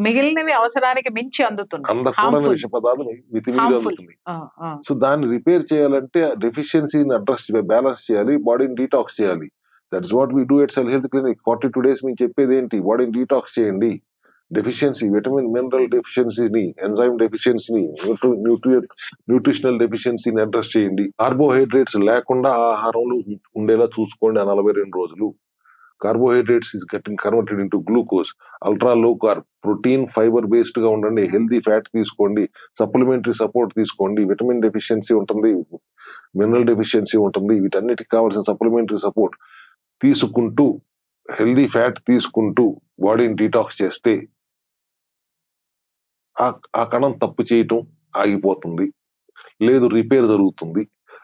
Speaker 1: మిగిలినవి అవసరానికి మించి అందుతున్నాయి.
Speaker 2: అందకూడని
Speaker 1: Harmful.
Speaker 2: విష పదార్థాలు మితిమీరి
Speaker 1: Harmful.
Speaker 2: అందుతున్నాయి.
Speaker 1: ఆ, ఆ.
Speaker 2: సో దాన్ని రిపేర్ చేయాలంటే డెఫిషియన్సీని అడ్రస్ బ్యాలెన్స్ చేయాలి, బాడీని డీటాక్స్ చేయాలి. That's what we do at cell health clinic. 42 days మేము చెప్పేది ఏంటి? బాడీని డీటాక్స్ చేయండి. డెఫిషియన్సీ, విటమిన్ మినరల్ డెఫిషియన్సీని, ఎంజైమ్ డెఫిషియన్సీని, న్యూట్రిషనల్ డెఫిషియన్సీని అడ్రస్ చేయండి. కార్బోహైడ్రేట్స్ లేకుండా ఆహారంలో ఉండేలా చూసుకోండి ఆ 42 రోజులు. Carbohydrates is getting converted into glucose. Ultra low carb, protein, fibre based గా ఉండండి. హెల్దీ ఫ్యాట్ తీసుకోండి. సప్లిమెంటరీ సపోర్ట్ తీసుకోండి. విటమిన్ డెఫిషియన్సీ ఉంటుంది, మినరల్ డెఫిషియన్సీ ఉంటుంది. వీటన్నిటికి కావాల్సిన సప్లిమెంటరీ సపోర్ట్ తీసుకుంటూ, హెల్దీ ఫ్యాట్ తీసుకుంటూ బాడీని డీటాక్స్ చేస్తే ఆ కణం తప్పు చేయటం ఆగిపోతుంది, లేదు రిపేర్ జరుగుతుంది.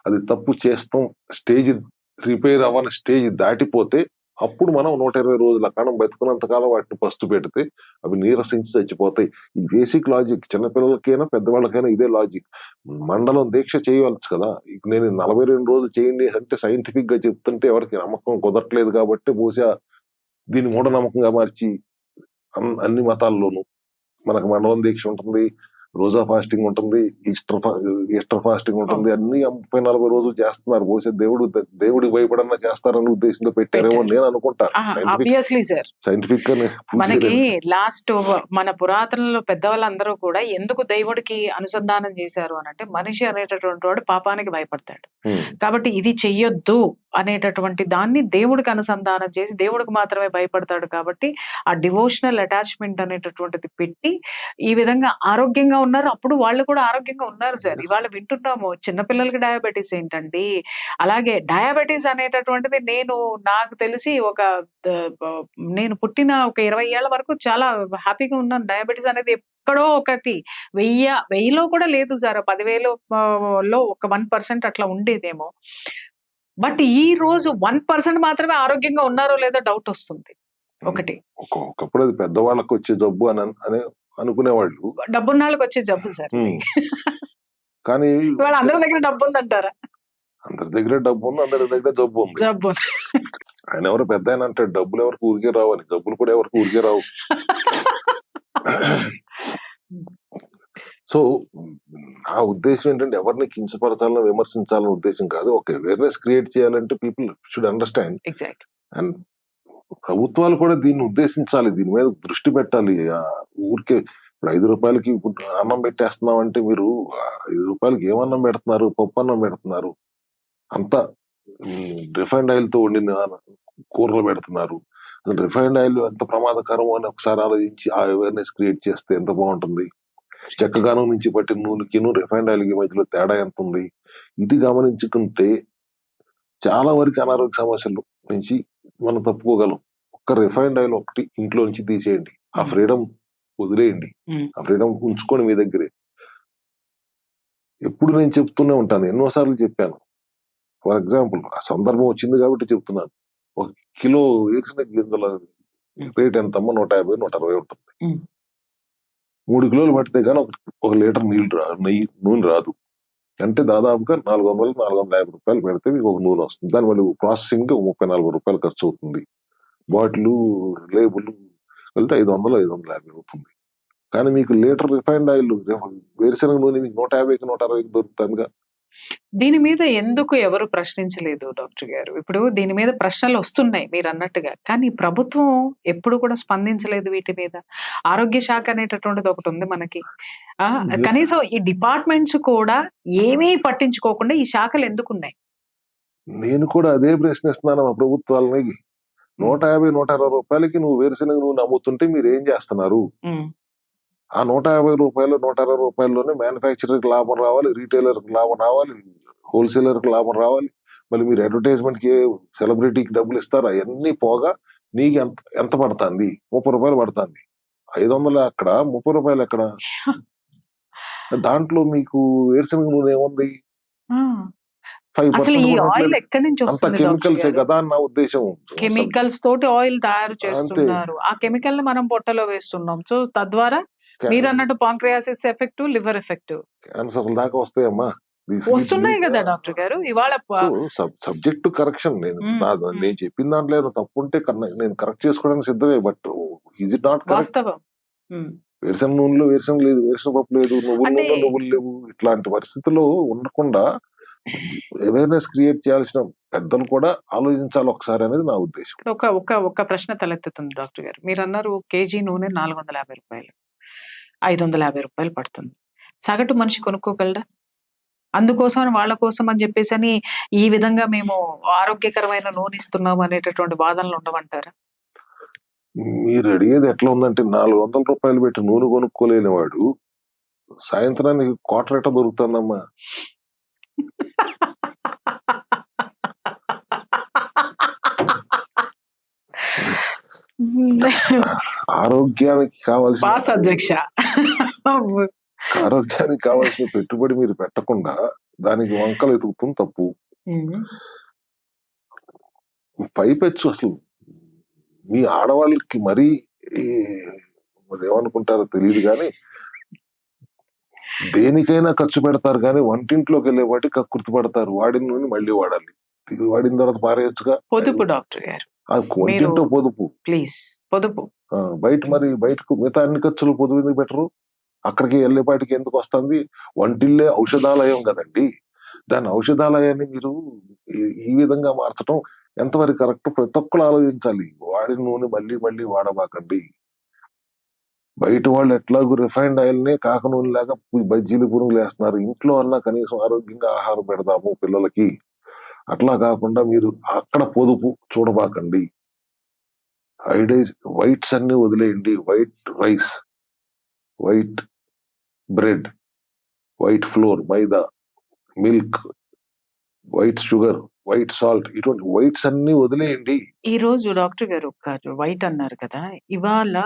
Speaker 2: అది తప్పు చేస్తాం స్టేజ్, రిపేర్ అవ్వని స్టేజ్ దాటిపోతే అప్పుడు మనం 120 రోజుల కణం బతుకున్నంతకాలం వాటిని పస్తు పెడితే అవి నీరసించి చచ్చిపోతాయి. ఈ బేసిక్ లాజిక్ చిన్నపిల్లలకైనా పెద్దవాళ్ళకైనా ఇదే లాజిక్. మండలం దీక్ష చేయవచ్చు కదా. నేను 42 రోజులు చేయండి అంటే సైంటిఫిక్ గా చెప్తుంటే ఎవరికి నమ్మకం కుదరట్లేదు కాబట్టి బహుశా దీన్ని మూఢనమ్మకంగా మార్చి అన్ని మతాల్లోనూ మనకు మండలం దీక్ష ఉంటుంది, రోజా ఫాస్టింగ్ ఉంటుంది, ఈస్టర్ ఫాస్టింగ్ ఉంటుంది, అన్ని 30-40 రోజులు చేస్తున్నారు. బహుశా దేవుడికి భయపడన్నా చేస్తారని ఉద్దేశంతో పెట్టారేమో నేను అనుకుంటా.
Speaker 1: ఆబ్వియస్లీ సార్,
Speaker 2: సైంటిఫిక్ గా
Speaker 1: మనకి లాస్ట్ మన పురాతనలో పెద్దవాళ్ళందరూ కూడా ఎందుకు దేవుడికి అనుసంధానం చేశారు అని అంటే, మనిషి అనేటటువంటి వాడు పాపానికి భయపడతాడు కాబట్టి ఇది చెయ్యొద్దు అనేటటువంటి దాన్ని దేవుడికి అనుసంధానం చేసి దేవుడికి మాత్రమే భయపడతాడు కాబట్టి ఆ డివోషనల్ అటాచ్మెంట్ అనేటటువంటిది పెట్టి ఈ విధంగా ఆరోగ్యంగా ఉన్నారు. అప్పుడు వాళ్ళు కూడా ఆరోగ్యంగా ఉన్నారు సార్. ఇవాళ వింటున్నాము చిన్నపిల్లలకి డయాబెటీస్ ఏంటండి. అలాగే డయాబెటీస్ అనేటటువంటిది నాకు తెలిసి నేను పుట్టిన ఒక 20 ఏళ్ల వరకు చాలా హ్యాపీగా ఉన్నాను. డయాబెటీస్ అనేది ఎక్కడో ఒకటి 1000లో కూడా లేదు సార్. 10,000లో ఒక 1% అట్లా ఉండేదేమో. బట్ ఈ రోజు 1% మాత్రమే ఆరోగ్యంగా ఉన్నారో లేదో డౌట్ వస్తుంది. ఒకటి
Speaker 2: ఒకప్పుడు అది పెద్దవాళ్ళకి వచ్చే జబ్బు అని అనుకునేవాళ్ళు,
Speaker 1: డబ్బున్నాళ్ళకి వచ్చే జబ్బు సార్.
Speaker 2: కానీ
Speaker 1: అందరి దగ్గర డబ్బు ఉందంటారా?
Speaker 2: అందరి దగ్గర డబ్బు ఉంది, అందరి దగ్గర జబ్బు ఉంది. ఆయన ఎవరు పెద్ద ఆయన అంటాడు డబ్బులు ఎవరికి ఊరికే రావు అని. జబ్బులు కూడా ఎవరికి ఊరికే రావు. సో నా ఉద్దేశం ఏంటంటే ఎవరిని కించపరచాలని, విమర్శించాలని ఉద్దేశం కాదు. ఒక అవేర్నెస్ క్రియేట్ చేయాలంటే పీపుల్ షుడ్ అండర్స్టాండ్. అండ్ ప్రభుత్వాలు కూడా దీన్ని ఉద్దేశించాలి, దీని మీద దృష్టి పెట్టాలి. ఊరికే ఇప్పుడు 5 రూపాయలకి అన్నం పెట్టేస్తున్నాం అంటే మీరు 5 రూపాయలకి ఏమన్నం పెడుతున్నారు? పప్పు అన్నం పెడుతున్నారు. అంతా రిఫైన్డ్ ఆయిల్ తో వండిన కూరలు పెడుతున్నారు. అసలు రిఫైన్డ్ ఆయిల్ ఎంత ప్రమాదకరం అని ఒకసారి ఆలోచించి ఆ అవేర్నెస్ క్రియేట్ చేస్తే ఎంత బాగుంటుంది. చెక్కగానం నుంచి పట్టిన నూనెకిను రిఫైన్డ్ ఆయిల్కి మధ్యలో తేడా ఎంత ఉంది, ఇది గమనించుకుంటే చాలా వరకు అనారోగ్య సమస్యలు నుంచి మనం తప్పుకోగలం. ఒక్క రిఫైన్డ్ ఆయిల్ ఒకటి ఇంట్లో నుంచి తీసేయండి, ఆ ఫ్రీడమ్ వదిలేయండి, ఆ ఫ్రీడమ్ ఉంచుకొని మీ దగ్గరే. ఎప్పుడు నేను చెప్తూనే ఉంటాను, ఎన్నోసార్లు చెప్పాను. ఫర్ ఎగ్జాంపుల్ ఆ సందర్భం వచ్చింది కాబట్టి చెప్తున్నాను. 1 కిలో వేరుశనగ గింజల రేట్ ఎంతమ్మా? 150, 160 ఉంటుంది. 3 కిలోలు పడితే కానీ 1 లీటర్ నూనె రాదు. అంటే దాదాపుగా 400, 450 రూపాయలు పెడితే మీకు ఒక నూనె వస్తుంది. దాని వల్ల ప్రాసెసింగ్ 30-40 రూపాయలు ఖర్చు అవుతుంది. బాటిల్, లేబుల్ వెళ్తే 500, 550 అవుతుంది. కానీ మీకు లీటర్ రిఫైన్డ్ ఆయిల్ వేరుశనగ నూనె మీకు 150కి 160కి దొరుకుతుందిగా.
Speaker 1: దీని మీద ఎందుకు ఎవరు ప్రశ్నించలేదు డాక్టర్ గారు? ఇప్పుడు దీని మీద ప్రశ్నలు వస్తున్నాయి మీరు అన్నట్టుగా, కానీ ప్రభుత్వం ఎప్పుడు కూడా స్పందించలేదు వీటి మీద. ఆరోగ్య శాఖ అనేటటువంటిది ఒకటి ఉంది మనకి. కనీసం ఈ డిపార్ట్మెంట్స్ కూడా ఏమీ పట్టించుకోకుండా ఈ శాఖలు ఎందుకున్నాయి?
Speaker 2: నేను కూడా అదే ప్రశ్నిస్తున్నాను మా ప్రభుత్వాలని. 150, 160 రూపాయలకి నువ్వు వేరుశనగ నూనె అమ్ముతుంటే మీరు ఏం చేస్తున్నారు? ఆ 150 రూపాయలు, 160 రూపాయల్లోనే మ్యానుఫ్యాక్చరర్కి లాభం రావాలి, రీటైలర్కి లాభం రావాలి, హోల్సేలర్కి లాభం రావాలి. మళ్ళీ మీరు అడ్వర్టైజ్మెంట్కి సెలబ్రిటీకి డబ్బులు ఇస్తారు. అవన్నీ పోగా నీకు ఎంత పడుతుంది? 30 రూపాయలు పడుతుంది. 500 అక్కడ, 30 రూపాయలు ఎక్కడ? దాంట్లో మీకు వేరుశనగ నూనె ఏముంది?
Speaker 1: ఆ, అసలు
Speaker 2: 5%
Speaker 1: ఈ
Speaker 2: కూడా
Speaker 1: ఆయిల్
Speaker 2: రావట్లేదు.
Speaker 1: ఎక్కడి నుంచి
Speaker 2: అంత
Speaker 1: వస్తుంది డాక్టర్
Speaker 2: కెమికల్సే
Speaker 1: గారు?
Speaker 2: కదా అని నా ఉద్దేశం.
Speaker 1: కెమికల్స్ తోటి ఆయిల్ తయారు
Speaker 2: అంతే.
Speaker 1: చేస్తున్నారు. ఆ కెమికల్ ని మనం పొట్టలో వేస్తున్నాం. సో తద్వారా మీరు అన్నట్టు పాంక్రియాసిస్ ఎఫెక్ట్, లివర్ ఎఫెక్ట్
Speaker 2: క్యాన్సర్ దాకా వస్తాయమ్మా.
Speaker 1: వస్తున్నాయి కదా డాక్టర్ గారు ఇవాళ.
Speaker 2: సో సబ్జెక్ట్ కరెక్షన్ నేను చెప్పిన దాంట్లో ఏమైనా తప్పు ఉంటే నేను కరెక్ట్ చేసుకోవడానికి సిద్ధమే. But is it not correct?
Speaker 1: వాస్తవం.
Speaker 2: వేరుశనగ నూనెలో వేరుశనగ లేదు, వేరుశనగ పప్పు లేదు, నువ్వుల
Speaker 1: అంటే
Speaker 2: నూనెలో నువ్వులు లేవు. ఇట్లాంటి పరిస్థితుల్లో ఉండకుండా అవేర్నెస్ క్రియేట్ చేయాల్సిన పెద్దలు కూడా ఆలోచించాలి ఒకసారి అనేది నా ఉద్దేశం.
Speaker 1: ఒక ఒక ఒక ప్రశ్న తలెత్తుతుంది డాక్టర్ గారు. మీరు అన్నారు కేజీ నూనె 450 రూపాయలు, 550 రూపాయలు పడుతుంది. సగటు మనిషి కొనుక్కోగలడా? అందుకోసం వాళ్ళ కోసం అని చెప్పేసి అని ఈ విధంగా మేము ఆరోగ్యకరమైన నూనె ఇస్తున్నాం అనేటటువంటి వాదనలు ఉండవంటారా?
Speaker 2: మీరు అడిగేది ఎట్లా ఉందంటే 400 రూపాయలు పెట్టి నూనె కొనుక్కోలేని వాడు సాయంత్రానికి క్వార్టర్ ఎట్ట దొరుకుతుందమ్మా? ఆరోగ్యానికి కావాల్సిన
Speaker 1: పాస్ అధ్యక్ష.
Speaker 2: ఆరోగ్యానికి కావాల్సిన పెట్టుబడి మీరు పెట్టకుండా దానికి వంకలు ఎతుకుతుంది తప్పు. పైపెచ్చు అసలు మీ ఆడవాళ్ళకి మరీ మరి ఏమనుకుంటారో తెలియదు కానీ దేనికైనా ఖర్చు పెడతారు కానీ వంటింట్లోకి వెళ్ళే వాటి కక్కుర్తి పడతారు. వాడిన నూనె మళ్ళీ వాడాలి, ఇది వాడిన తర్వాత పారేయచ్చుగా.
Speaker 1: పొదుపు డాక్టర్ గారు,
Speaker 2: అది వంటింటో పొదుపు.
Speaker 1: ప్లీజ్ పొదుపు.
Speaker 2: బయట మరి బయటకు మిగతా అన్ని ఖర్చులు పొదుపు ఎందుకు పెట్టరు? అక్కడికి వెళ్ళేపాటికి ఎందుకు వస్తుంది? వంటిల్లే ఔషధాలయం కదండి. దాని ఔషధాలయాన్ని మీరు ఈ విధంగా మార్చడం ఎంతవరకు కరెక్ట్? ప్రతి ఒక్కరు ఆలోచించాలి. వాడిన నూనె మళ్ళీ మళ్ళీ వాడబాకండి. బయట వాళ్ళు ఎట్లాగూ రిఫైన్డ్ ఆయిల్ నే కాక నూనె లాగా బజ్జీలు పురుగులు వేస్తున్నారు. ఇంట్లో అన్నా కనీసం ఆరోగ్యంగా ఆహారం పెడదాము పిల్లలకి. అట్లా కాకుండా మీరు అక్కడ పొదుపు చూడబాకండి. వైట్స్ అన్ని వదిలేయండి. White rice, white bread, white flour, maida, milk, white sugar, white salt, ఇటువంటి వైట్స్ అన్ని వదిలేయండి.
Speaker 1: ఈ రోజు డాక్టర్ గారు వైట్ అన్నారు కదా, ఇవాళ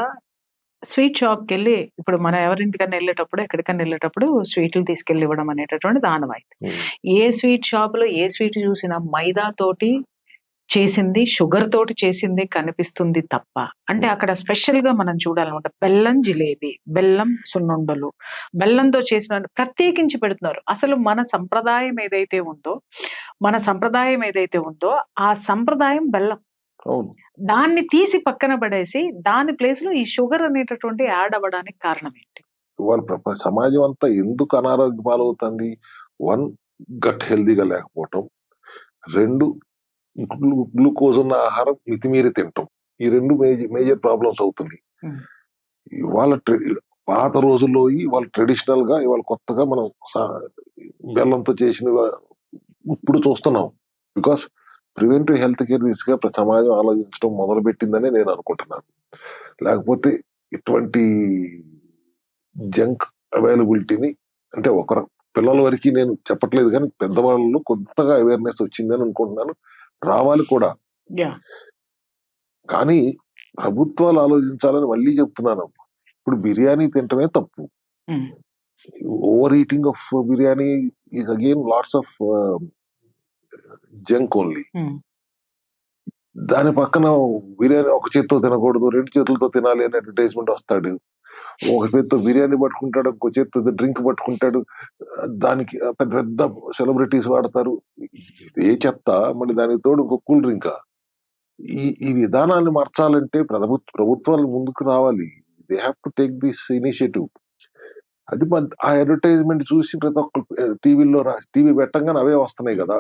Speaker 1: స్వీట్ షాప్కి వెళ్ళి ఇప్పుడు మనం ఎవరింటికన్నా వెళ్ళేటప్పుడు ఎక్కడికన్నా వెళ్ళేటప్పుడు స్వీట్లు తీసుకెళ్ళి ఇవ్వడం అనేటటువంటిది ఆనవాయితీ. ఏ స్వీట్ షాప్ లో ఏ స్వీట్ చూసినా మైదా తోటి చేసింది, షుగర్ తోటి చేసింది కనిపిస్తుంది తప్ప, అంటే అక్కడ స్పెషల్ గా మనం చూడాలన్నమాట. బెల్లం జిలేబీ, బెల్లం సున్నుండలు, బెల్లంతో చేసిన ప్రత్యేకించి పెడుతున్నారు. అసలు మన సంప్రదాయం ఏదైతే ఉందో ఆ సంప్రదాయం బెల్లం, దాన్ని తీసి పక్కన పడేసి దాని ప్లేస్ లో ఈ షుగర్ అనేటటువంటి యాడ్ అవ్వడానికి కారణం ఏంటి?
Speaker 2: ఇవాళ సమాజం అంతా ఎందుకు అనారోగ్య పాలవుతుంది? 1, గట్ హెల్దీగా లేకపోవటం. 2, గ్లూకోజ్ ఉన్న ఆహారం మితిమీరి తినటం. ఈ 2 మేజర్ ప్రాబ్లమ్స్ అవుతుంది. ఇవాళ పాత రోజుల్లో ఇవాళ ట్రెడిషనల్ గా, ఇవాళ కొత్తగా మనం బెల్లంతో చేసిన ఇప్పుడు చూస్తున్నాం. బికాస్ ప్రివెంటివ్ హెల్త్ కేర్ దిశగా సమాజం ఆలోచించడం మొదలు పెట్టిందని నేను అనుకుంటున్నాను. లేకపోతే ఇటువంటి జంక్ అవైలబిలిటీని, అంటే పిల్లల వరకు నేను చెప్పట్లేదు కానీ పెద్దవాళ్ళు కొత్తగా అవేర్నెస్ వచ్చిందని అనుకుంటున్నాను. రావాలి కూడా. కానీ ప్రభుత్వాలు ఆలోచించాలని మళ్ళీ చెప్తున్నాను. ఇప్పుడు బిర్యానీ తింటమే తప్పు. Over eating of biryani is again lots of junk only. దాని పక్కన బిర్యానీ ఒక చేత్తో తినకూడదు, 2 చేతులతో తినాలి అని అడ్వర్టైజ్మెంట్ వస్తాడు. ఒక చేత్తో బిర్యానీ పట్టుకుంటాడు, ఇంకో చేత్తో డ్రింక్ పట్టుకుంటాడు. దానికి పెద్ద పెద్ద సెలబ్రిటీస్ వాడతారు. ఇదే చెత్త మళ్ళీ దానికి తోడు ఇంకో కూల్ డ్రింక్. ఈ విధానాన్ని మార్చాలంటే ప్రభుత్వాలు ముందుకు రావాలి. They have to take this initiative. అది ఆ అడ్వర్టైజ్మెంట్ చూసి ప్రతి ఒక్క టీవీ పెట్టంగానే అవే వస్తున్నాయి కదా.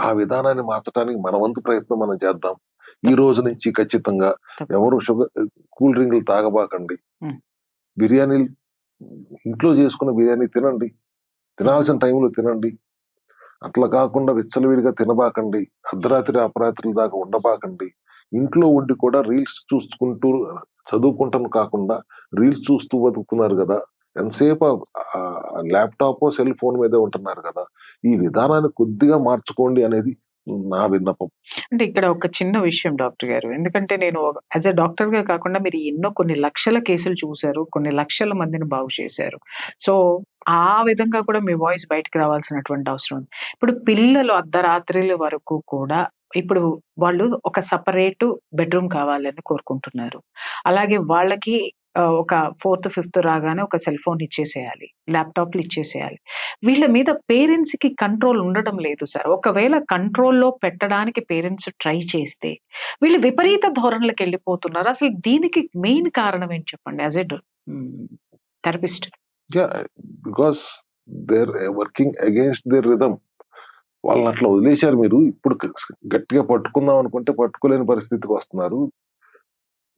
Speaker 2: ఆ విధానాన్ని మార్చడానికి మన వంతు ప్రయత్నం మనం చేద్దాం. ఈ రోజు నుంచి ఖచ్చితంగా ఎవరు కూల్ డ్రింక్లు తాగబాకండి. బిర్యానీలు ఇంట్లో చేసుకున్న బిర్యానీ తినండి, తినాల్సిన టైంలో తినండి. అట్లా కాకుండా విచ్చలవిడిగా తినబాకండి. అర్ధరాత్రి అపరాత్రుల దాకా ఉండబాకండి. ఇంట్లో ఉండి కూడా రీల్స్ చూసుకుంటూ చదువుకుంటాను కాకుండా రీల్స్ చూస్తూ బతుకుతున్నారు కదా. ఎంతసేపు ల్యాప్టాప్ సెల్ ఫోన్ మీదే ఉంటున్నారు కదా. ఈ విధానాన్ని కొద్దిగా మార్చుకోండి అనేది నా విన్నపం.
Speaker 1: అంటే ఇక్కడ ఒక చిన్న విషయం డాక్టర్ గారు. ఎందుకంటే నేను యాస్ ఎ డాక్టర్‌గా కాకుండా మీరు ఎన్నో కొన్ని లక్షల కేసులు చూసారు. కొన్ని లక్షల మందిని బాగు చేశారు. సో, ఆ విధంగా కూడా మీ వాయిస్ బయటికి రావాల్సినటువంటి అవసరం ఉంది. ఇప్పుడు పిల్లలు అర్ధరాత్రిల వరకు కూడా ఇప్పుడు వాళ్ళు ఒక సెపరేట్ బెడ్‌రూమ్ కావాలని కోరుకుంటున్నారు. అలాగే వాళ్ళకి ఒక ఫోర్త్, ఫిఫ్త్ రాగానే ఒక సెల్ ఫోన్ ఇచ్చేసేయాలి. ల్యాప్‌టాప్‌లు ఇచ్చేసేయాలి. వీళ్ళ మీద పేరెంట్స్‌కి కంట్రోల్ ఉండడం లేదు సార్. ఒకవేళ కంట్రోల్‌లో పెట్టడానికి పేరెంట్స్ ట్రై చేస్తే, వీళ్ళు విపరీత ధోరణులకెళ్ళిపోతున్నారు. అసలు దీనికి మెయిన్ కారణం ఏంటి చెప్పండి? As a therapist.
Speaker 2: Yeah! Because they're working against their rhythm. వాళ్ళని అట్లా వదిలేశారు మీరు. ఇప్పుడు గట్టిగా పట్టుకుందాం అనుకుంటే పట్టుకోలేని పరిస్థితికి వస్తున్నారు.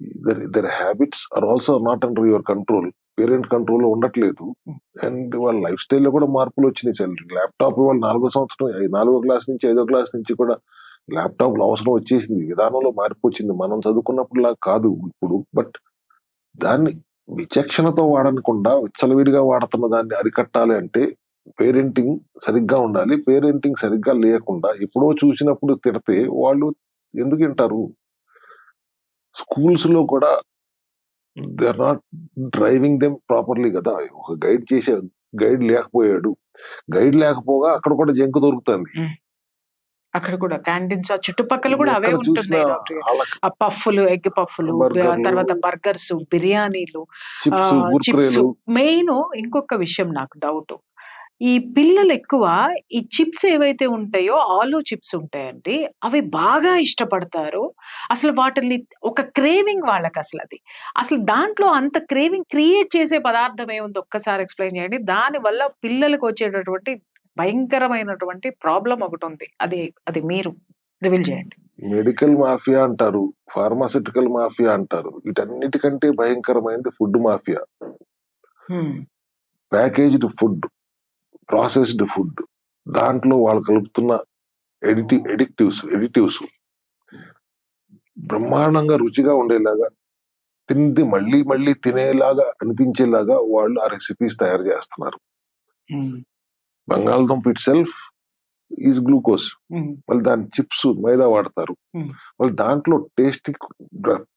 Speaker 2: their habits are also not under your control. Parent కంట్రోల్‌లో ఉండట్లేదు. అండ్ వాళ్ళ లైఫ్ స్టైల్‌లో కూడా మార్పులు వచ్చినాయి సార్. ల్యాప్‌టాప్ ఇవాళ 4 సంవత్సరం 4 క్లాస్ నుంచి 5 క్లాస్ నుంచి కూడా ల్యాప్‌టాప్‌లు అవసరం వచ్చేసింది. విధానంలో మార్పు వచ్చింది. మనం చదువుకున్నప్పుడులా కాదు ఇప్పుడు. బట్ దాన్ని విచక్షణతో వాడనకుండా విచ్చలవిడిగా వాడుతున్న దాన్ని అరికట్టాలి అంటే పేరెంటింగ్ సరిగ్గా ఉండాలి. పేరెంటింగ్ సరిగ్గా లేకుండా ఎప్పుడో చూసినప్పుడు తిడితే వాళ్ళు ఎందుకు వింటారు? స్కూల్స్‌లో కూడా they are not driving them properly కదా! ఒక గైడ్ లేకపోయాడు. గైడ్ లేకపోగా అక్కడ కూడా జంక్ దొరుకుతుంది.
Speaker 1: అక్కడ కూడా క్యాంటీన్స్ ఆ చుట్టుపక్కల కూడా అవే
Speaker 2: ఎక్కడ చూసినా
Speaker 1: ఉంటున్నాయి డాక్టర్ గారు.
Speaker 2: ఆళ్ళకి
Speaker 1: ఆ పఫ్ఫులు, ఎగ్ పఫ్ఫులు,
Speaker 2: బర్గర్‌లు,
Speaker 1: తర్వాత బర్గర్స్, బిర్యానీలు,
Speaker 2: చిప్స్,
Speaker 1: చిప్స్.
Speaker 2: కుర్కురేలు.
Speaker 1: మెయిన్ ఇంకొక విషయం నాకు డౌట్. ఈ పిల్లలు ఎక్కువ ఈ చిప్స్ ఏవైతే ఉంటాయో ఆలు చిప్స్ ఉంటాయండి. అవి బాగా ఇష్టపడతారు. అసలు వాటిని ఒక క్రేవింగ్ వాళ్ళకసలది. అసలు దాంట్లో అంత క్రేవింగ్ క్రియేట్ చేసే పదార్థం ఏముందో ఒక్కసారి ఎక్స్‌ప్లెయిన్ చేయండి. దానివల్ల పిల్లలకి వచ్చేటటువంటి భయంకరమైనటువంటి ప్రాబ్లమ్ ఒకటుంది. అది మీరు రివీల్ చేయండి.
Speaker 2: మెడికల్ మాఫియా అంటారు. ఫార్మాస్యూటికల్ మాఫియా అంటారు. వీటన్నిటికంటే భయంకరమైనది ఫుడ్ మాఫియా.
Speaker 1: హ్మ్.
Speaker 2: Packaged food, processed food. దాంట్లో వాళ్ళు కలుపుతున్న ఎడిటివ్స్ బ్రహ్మాండంగా రుచిగా ఉండేలాగా, తింది మళ్ళీ మళ్ళీ తినేలాగా అనిపించేలాగా వాళ్ళు ఆ రెసిపీస్ తయారు చేస్తున్నారు.
Speaker 1: హ్మ్.
Speaker 2: బంగాళదుంప ఇట్‌సెల్ఫ్ ఈజ్ గ్లూకోజ్.
Speaker 1: హ్మ్.
Speaker 2: మళ్ళీ దాని చిప్స్ మైదా వాడతారు.
Speaker 1: హ్మ్.
Speaker 2: మళ్ళీ దాంట్లో టేస్ట్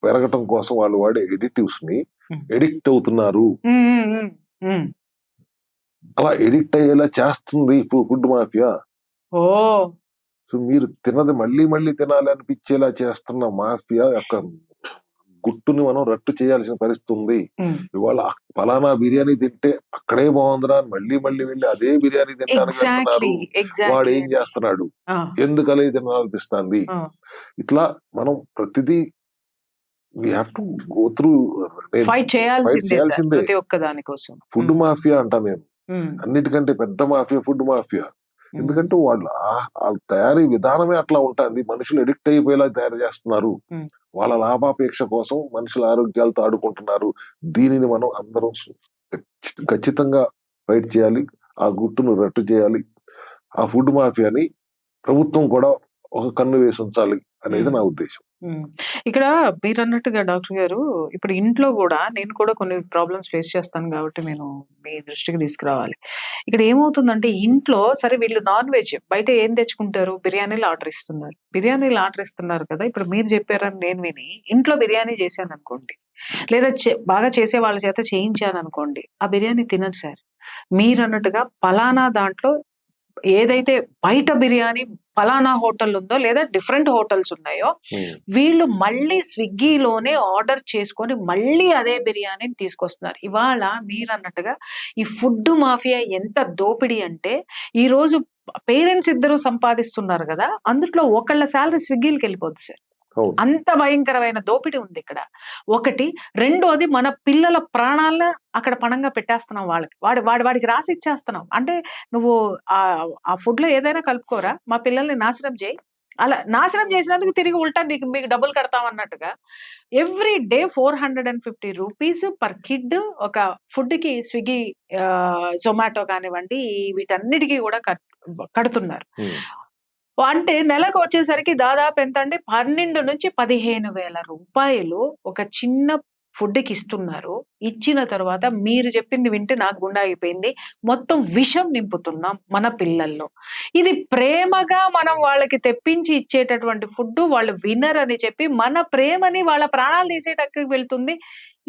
Speaker 2: పెరగటం కోసం వాళ్ళు వాడే ఎడిటివ్స్ ని
Speaker 1: హ్మ్.
Speaker 2: ఎడిక్ట్ అవుతున్నారు.
Speaker 1: హ్మ్. హ్మ్. హ్మ్. హ్మ్.
Speaker 2: అలా ఎడిక్ట్ అయ్యేలా చేస్తుంది ఫుడ్ మాఫియా.
Speaker 1: ఓహ్!
Speaker 2: సో మీరు తిన్నది మళ్ళీ మళ్ళీ తినాలి అనిపించేలా చేస్తున్న మాఫియా యొక్క గుట్టుని మనం రట్టు చేయాల్సిన పరిస్థితి ఉంది.
Speaker 1: హ్మ్.
Speaker 2: ఇవాళ పలానా బిర్యానీ తింటే అక్కడే బాగుందిరా అని మళ్ళీ మళ్ళీ వెళ్ళి అదే బిర్యానీ తినడానికి వెళ్తున్నారు.
Speaker 1: ఎగ్జాక్ట్‌లీ
Speaker 2: వాడు ఏం
Speaker 1: అండి.
Speaker 2: చేస్తున్నాడు?
Speaker 1: ఆ!
Speaker 2: ఎందుకు అలా తినాలనిపిస్తుంది?
Speaker 1: ఆ!
Speaker 2: ఇట్లా మనం ప్రతిదీ we have to go through
Speaker 1: fight
Speaker 2: fight
Speaker 1: చేయాల్సిందే సార్.
Speaker 2: చేయాల్సిందే.
Speaker 1: ప్రతి ఒక్క దాని కోసం.
Speaker 2: ఫుడ్ మాఫియా అంటా నేను.
Speaker 1: హ్మ్.
Speaker 2: అన్నిటికంటే పెద్ద మాఫియా ఫుడ్ మాఫియా.
Speaker 1: హ్మ్.
Speaker 2: ఎందుకంటే వాళ్ళు వాళ్ళ తయారీ విధానమే అట్లా ఉంటుంది. మనుషులు ఎడిక్ట్ అయిపోయేలా తయారు చేస్తున్నారు.
Speaker 1: హ్మ్.
Speaker 2: వాళ్ళ లాభాపేక్ష కోసం మనుషుల ఆరోగ్యాలతో ఆడుకుంటున్నారు. దీనిని మనం అందరం ఖచ్చితంగా ఫైట్ చేయాలి. ఆ గుట్టును రట్టు చేయాలి. ఆ ఫుడ్ మాఫియాని ప్రభుత్వం కూడా ఒక కన్ను వేసి ఉంచాలి అనేది నా ఉద్దేశం.
Speaker 1: హ్మ్. ఇక్కడ మీరన్నట్టుగా డాక్టర్ గారు ఇప్పుడు ఇంట్లో గూడా నేను కూడా కొన్ని ప్రాబ్లమ్స్ ఫేస్ చేస్తాను గాబట్టి నేను మీ దృష్టికి తీసుకురావాలి. ఇక్కడ ఏమవుతుందంటే ఇంట్లో సరే వీళ్ళు నాన్ వెజ్ బయట ఏం తెచ్చుకుంటారు? బిర్యానీలు ఆర్డర్ ఇస్తున్నారు. బిర్యానీలు ఆర్డర్ ఇస్తున్నారు కదా! ఇప్పుడు మీరు చెప్పారని నేను విని ఇంట్లో బిర్యానీ చేశాననుకోండి. లేదా బాగా చేసే వాళ్ళ చేత చేయించాననుకోండి. ఆ బిర్యానీ తినరు సార్. మీరన్నట్టుగా పలానా దాంట్లో ఏదైతే బయట బిర్యానీ పలానా హోటల్ ఉందో లేదా డిఫరెంట్ హోటల్స్ ఉన్నాయో వీళ్ళు మళ్ళీ స్విగ్గీలోనే ఆర్డర్ చేసుకొని మళ్ళీ అదే బిర్యానీని తీసుకొస్తున్నారు. ఇవాళ మీరన్నట్టుగా ఈ ఫుడ్ మాఫియా ఎంత దోపిడీ అంటే ఈరోజు పేరెంట్స్ ఇద్దరు సంపాదిస్తున్నారు గదా! అందుట్లో ఒకళ్ళ సాలరీ స్విగ్గీలకెళ్ళిపోద్ది సార్.
Speaker 2: అవును.
Speaker 1: అంత భయంకరమైన దోపిడీ ఉంది ఇక్కడ. ఒకటి. రెండోది మన పిల్లల ప్రాణాలను అక్కడ పణంగా పెట్టేస్తున్నాం వాళ్ళకి. వాడికి రాసి ఇచ్చేస్తున్నాం. అంటే నువ్వు ఆ ఫుడ్‌లో ఏదైనా కలుపుకోరా, మా పిల్లల్ని నాశనం చేయి. అలా నాశనం చేసినందుకు తిరిగి ఉల్టా మీకు డబ్బులు కడతాం అన్నట్టుగా ఎవ్రీ డే ₹450 పర్ కిడ్ ఒక ఫుడ్‌కి స్విగ్గీ జొమాటో కానివ్వండి వీటన్నిటికి కూడా కడుతున్నారు. అంటే నెలకు వచ్చేసరికి దాదాపు ఎంతండి 12,000-15,000 ఒక చిన్న ఫుడ్కి ఇస్తున్నారు. ఇచ్చిన తర్వాత మీరు చెప్పింది వింటే నాకు గుండె ఆగిపోయింది. మొత్తం విషం నింపుతున్నాం మన పిల్లల్లో. ఇది ప్రేమగా మనం వాళ్ళకి తెప్పించి ఇచ్చేటటువంటి ఫుడ్ వాళ్ళు వినరని చెప్పి మన ప్రేమని వాళ్ళ ప్రాణాలు తీసేటక్కడికి వెళ్తుంది.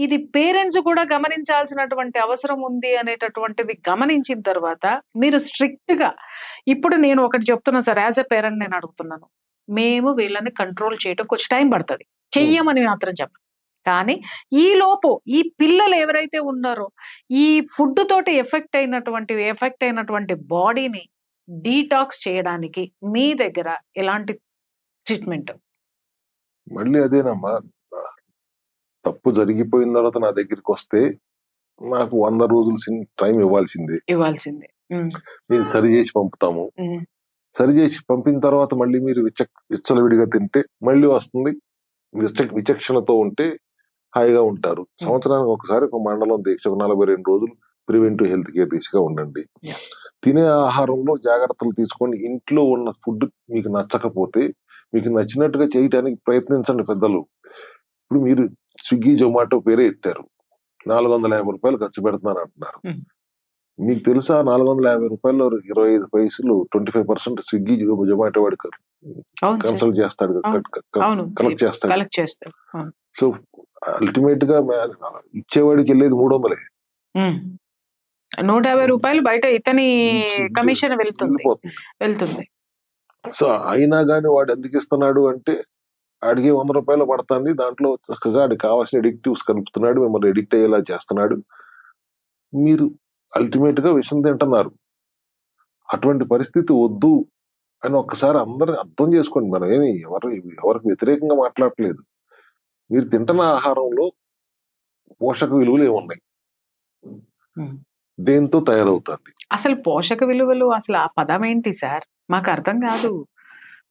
Speaker 1: ఇది పేరెంట్స్ కూడా గమనించాల్సినటువంటి అవసరం ఉంది అనేటటువంటిది గమనించిన తర్వాత మీరు స్ట్రిక్ట్ గా, ఇప్పుడు నేను ఒకటి చెప్తున్నా సార్, యాజ్ ఎ పేరెంట్ నేను అడుగుతున్నాను, మేము వీళ్ళని కంట్రోల్ చేయడం కొంచెం టైం పడుతుంది, చెయ్యమని మాత్రం చెప్పను. కానీ ఈ లోపు ఈ పిల్లలు ఎవరైతే ఉన్నారో ఈ ఫుడ్ తోటి ఎఫెక్ట్ అయినటువంటి బాడీని డీటాక్స్ చేయడానికి మీ దగ్గర ఎలాంటి ట్రీట్మెంట్?
Speaker 2: మళ్ళీ అదేనమ్మా, తప్పు జరిగిపోయిన తర్వాత నా దగ్గరికి వస్తే నాకు 100 రోజులు టైం ఇవ్వాల్సిందే. నేను సరి చేసి పంపుతాము. సరి చేసి పంపిన తర్వాత మళ్ళీ మీరు విచ్చలవిడిగా తింటే మళ్ళీ వస్తుంది. విచక్షణతో ఉంటే హాయిగా ఉంటారు. సంవత్సరానికి ఒకసారి ఒక మండలం దీక్ష 42 రోజులు ప్రివెంటివ్ హెల్త్ కేర్ దిశగా ఉండండి. తినే ఆహారంలో జాగ్రత్తలు తీసుకొని ఇంట్లో ఉన్న ఫుడ్ మీకు నచ్చకపోతే మీకు నచ్చినట్టుగా చేయడానికి ప్రయత్నించండి పెద్దలు. ఇప్పుడు మీరు స్విగ్గీ జొమాటో పేరే ఎత్తారు, 450 రూపాయలు ఖర్చు పెడుతున్నాను అంటున్నారు. మీకు తెలుసా 450 రూపాయల్లో 25 పైసలు 25% స్విగ్గీ జొమాటో వాడి కన్సల్ట్ చేస్తాడు, కలెక్ట్ చేస్తాడు. సో అల్టిమేట్ గా ఇచ్చేవాడికి వెళ్ళేది 300.
Speaker 1: 150 రూపాయలు బయట ఇతని కమిషన్ వెళ్తుంది.
Speaker 2: సో అయినా గానీ వాడు ఎందుకు ఇస్తున్నాడు అంటే ఆడికి 100 రూపాయలు పడుతుంది, దాంట్లో చక్కగా ఆడికి కావాల్సిన ఎడిక్టివ్స్ కలుపుతున్నాడు, మిమ్మల్ని ఎడిక్ట్ అయ్యేలా చేస్తున్నాడు. మీరు అల్టిమేట్ గా విషయం తింటున్నారు. అటువంటి పరిస్థితి వద్దు అని ఒక్కసారి అందరూ అర్థం చేసుకోండి. మనం ఏమి ఎవరికి వ్యతిరేకంగా మాట్లాడట్లేదు. మీరు తింటున్న ఆహారంలో పోషక విలువలు ఏమున్నాయి, దేంతో తయారవుతుంది?
Speaker 1: అసలు పోషక విలువలు అసలు ఆ పదం ఏంటి సార్? మాకు అర్థం కాదు.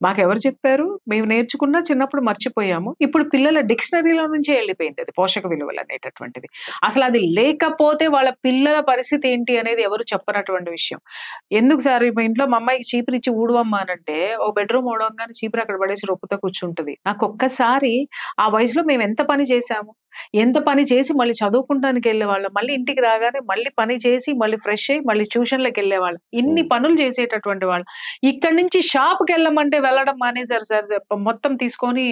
Speaker 1: మాకెవరు చెప్పారు? మేము నేర్చుకున్న చిన్నప్పుడు మర్చిపోయాము. ఇప్పుడు పిల్లల డిక్షనరీలో నుంచే వెళ్ళిపోయింది అది పోషక విలువలు అనేటటువంటిది. అసలు అది లేకపోతే వాళ్ళ పిల్లల పరిస్థితి ఏంటి అనేది ఎవరు చెప్పనటువంటి విషయం. ఎందుకు సార్ మా ఇంట్లో మా అమ్మాయికి చీపురు ఇచ్చి ఊడవమ్మా అనంటే ఒక బెడ్రూమ్ ఊడవంగానే చీపురు అక్కడ పడేసి రొప్పుతో కూర్చుంటది. నాకు ఒక్కసారి ఆ వయసులో మేము ఎంత పని చేశాము, ఎంత పని చేసి మళ్ళీ చదువుకుంటానికి వెళ్ళేవాళ్ళం, మళ్ళీ ఇంటికి రాగానే మళ్ళీ పని చేసి మళ్ళీ ఫ్రెష్ అయ్యి మళ్ళీ ట్యూషన్లకు వెళ్ళేవాళ్ళం. ఇన్ని పనులు చేసేటటువంటి వాళ్ళు ఇక్కడి నుంచి షాప్కి వెళ్ళమంటే వెళ్ళడం మానేశారు సార్. మొత్తం తీసుకొని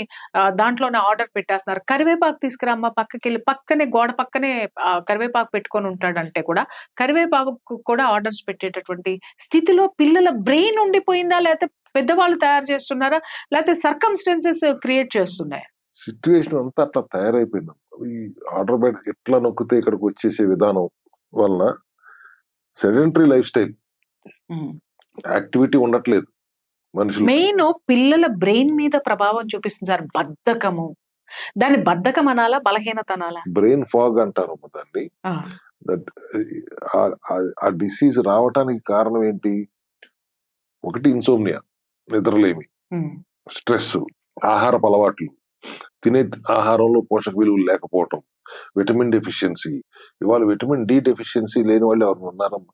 Speaker 1: దాంట్లోనే ఆర్డర్ పెట్టేస్తున్నారు. కరివేపాకు తీసుకురామ్మా, పక్కకెళ్ళి పక్కనే గోడ పక్కనే కరివేపాకు పెట్టుకొని ఉంటాడంటే కూడా కరివేపాకు కూడా ఆర్డర్స్ పెట్టేటటువంటి స్థితిలో పిల్లల బ్రెయిన్ ఉండిపోయిందా, లేకపోతే పెద్దవాళ్ళు తయారు చేస్తున్నారా, లేకపోతే సర్కమ్స్టెన్సెస్ క్రియేట్ చేస్తున్నాయా?
Speaker 2: సిచ్యువేషన్ అంతా అట్లా తయారైపోయింది. ఈ ఆర్డర్ బయట ఎట్లా నొక్కితే ఇక్కడికి వచ్చేసే విధానం వలన సెడెంటరీ లైఫ్ స్టైల్, యాక్టివిటీ ఉండట్లేదు మనుషులు.
Speaker 1: మెయిన్ పిల్లల బ్రెయిన్ మీద ప్రభావం చూపిస్తుంది సార్ బద్ధకము. దాని బద్ధకం అనాలా, బలహీనత అనాలా?
Speaker 2: బ్రెయిన్ ఫాగ్ అంటారు దాన్ని. ఆ డిసీజ్ రావటానికి కారణం ఏంటి? ఒకటి ఇన్సోమ్నియా, నిద్రలేమి, స్ట్రెస్, ఆహారపు అలవాట్లు, తినే ఆహారంలో పోషక విలువలు లేకపోవటం, విటమిన్ డెఫిషియన్సీ. ఇవాళ విటమిన్ డి డెఫిషియన్సీ లేని వాళ్ళు ఎవరు ఉన్నారమ్మా?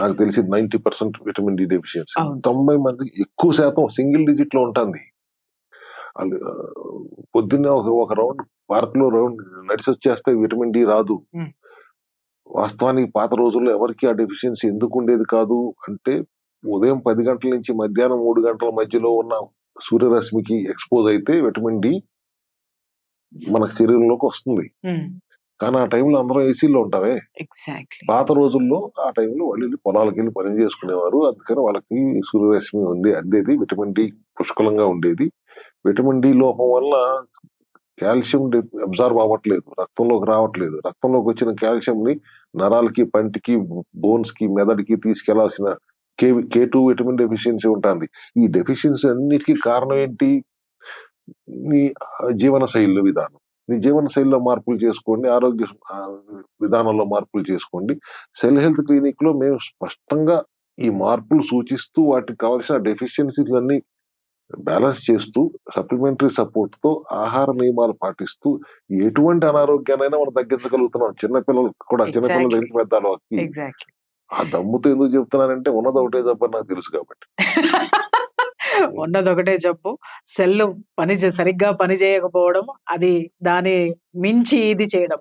Speaker 2: నాకు తెలిసి 90% విటమిన్ డి డెఫిషియన్సీ. 90 మంది, ఎక్కువ శాతం సింగిల్ డిజిట్ లో ఉంటుంది. పొద్దున్నే ఒక రౌండ్ పార్క్ లో నడిచి వచ్చేస్తే విటమిన్ డి రాదు. వాస్తవానికి పాత రోజుల్లో ఎవరికి ఆ డెఫిషియన్సీ ఎందుకు ఉండేది కాదు అంటే, ఉదయం 10 గంటల నుంచి మధ్యాహ్నం 3 గంటల మధ్యలో ఉన్న సూర్యరశ్మికి ఎక్స్పోజ్ అయితే విటమిన్ డి మన శరీరంలోకి వస్తుంది. కానీ ఆ టైంలో అందరం ఏసీలో ఉంటామే. పాత రోజుల్లో ఆ టైంలో వాళ్ళు పొలాలకు వెళ్ళి పని చేసుకునేవారు. అందుకని వాళ్ళకి సూర్యరశ్మి అందేది, విటమిన్ డి పుష్కలంగా ఉండేది. విటమిన్ డి లోపం వల్ల కాల్షియం అబ్జార్బ్ అవ్వట్లేదు, రక్తంలోకి రావట్లేదు. రక్తంలోకి వచ్చిన కాల్షియం ని నరాలకి, పంటికి, బోన్స్ కి, మెదడుకి తీసుకెళ్లాల్సిన K2 విటమిన్ డెఫిషియన్సీ ఉంటుంది. ఈ డెఫిషియన్సీ అన్నిటికీ కారణం ఏంటి? నీ జీవన శైలి విధానం. నీ జీవన శైలిలో మార్పులు చేసుకోండి, ఆరోగ్య విధానంలో మార్పులు చేసుకోండి. సెల్ హెల్త్ క్లినిక్ లో మేము స్పష్టంగా ఈ మార్పులు సూచిస్తూ వాటికి కావాల్సిన డెఫిషియన్సీలన్నీ బ్యాలెన్స్ చేస్తూ సప్లిమెంటరీ సపోర్ట్ తో ఆహార నియమాలు పాటిస్తూ ఎటువంటి అనారోగ్యానైనా మనం తగ్గించగలుగుతున్నాం. చిన్నపిల్లలకు కూడా, చిన్నపిల్లల దగ్గరికి పెద్దాళ్ళకి. ఆ దమ్ముతో ఎందుకు చెప్తున్నానంటే ఉన్నది ఒకటే జబ్బని నాకు తెలుసు కాబట్టి.
Speaker 1: ఉన్నదొకటే జబ్బు. సెల్ సరిగ్గా పని చేయకపోవడం, అది దాని మించి ఇది చేయడం.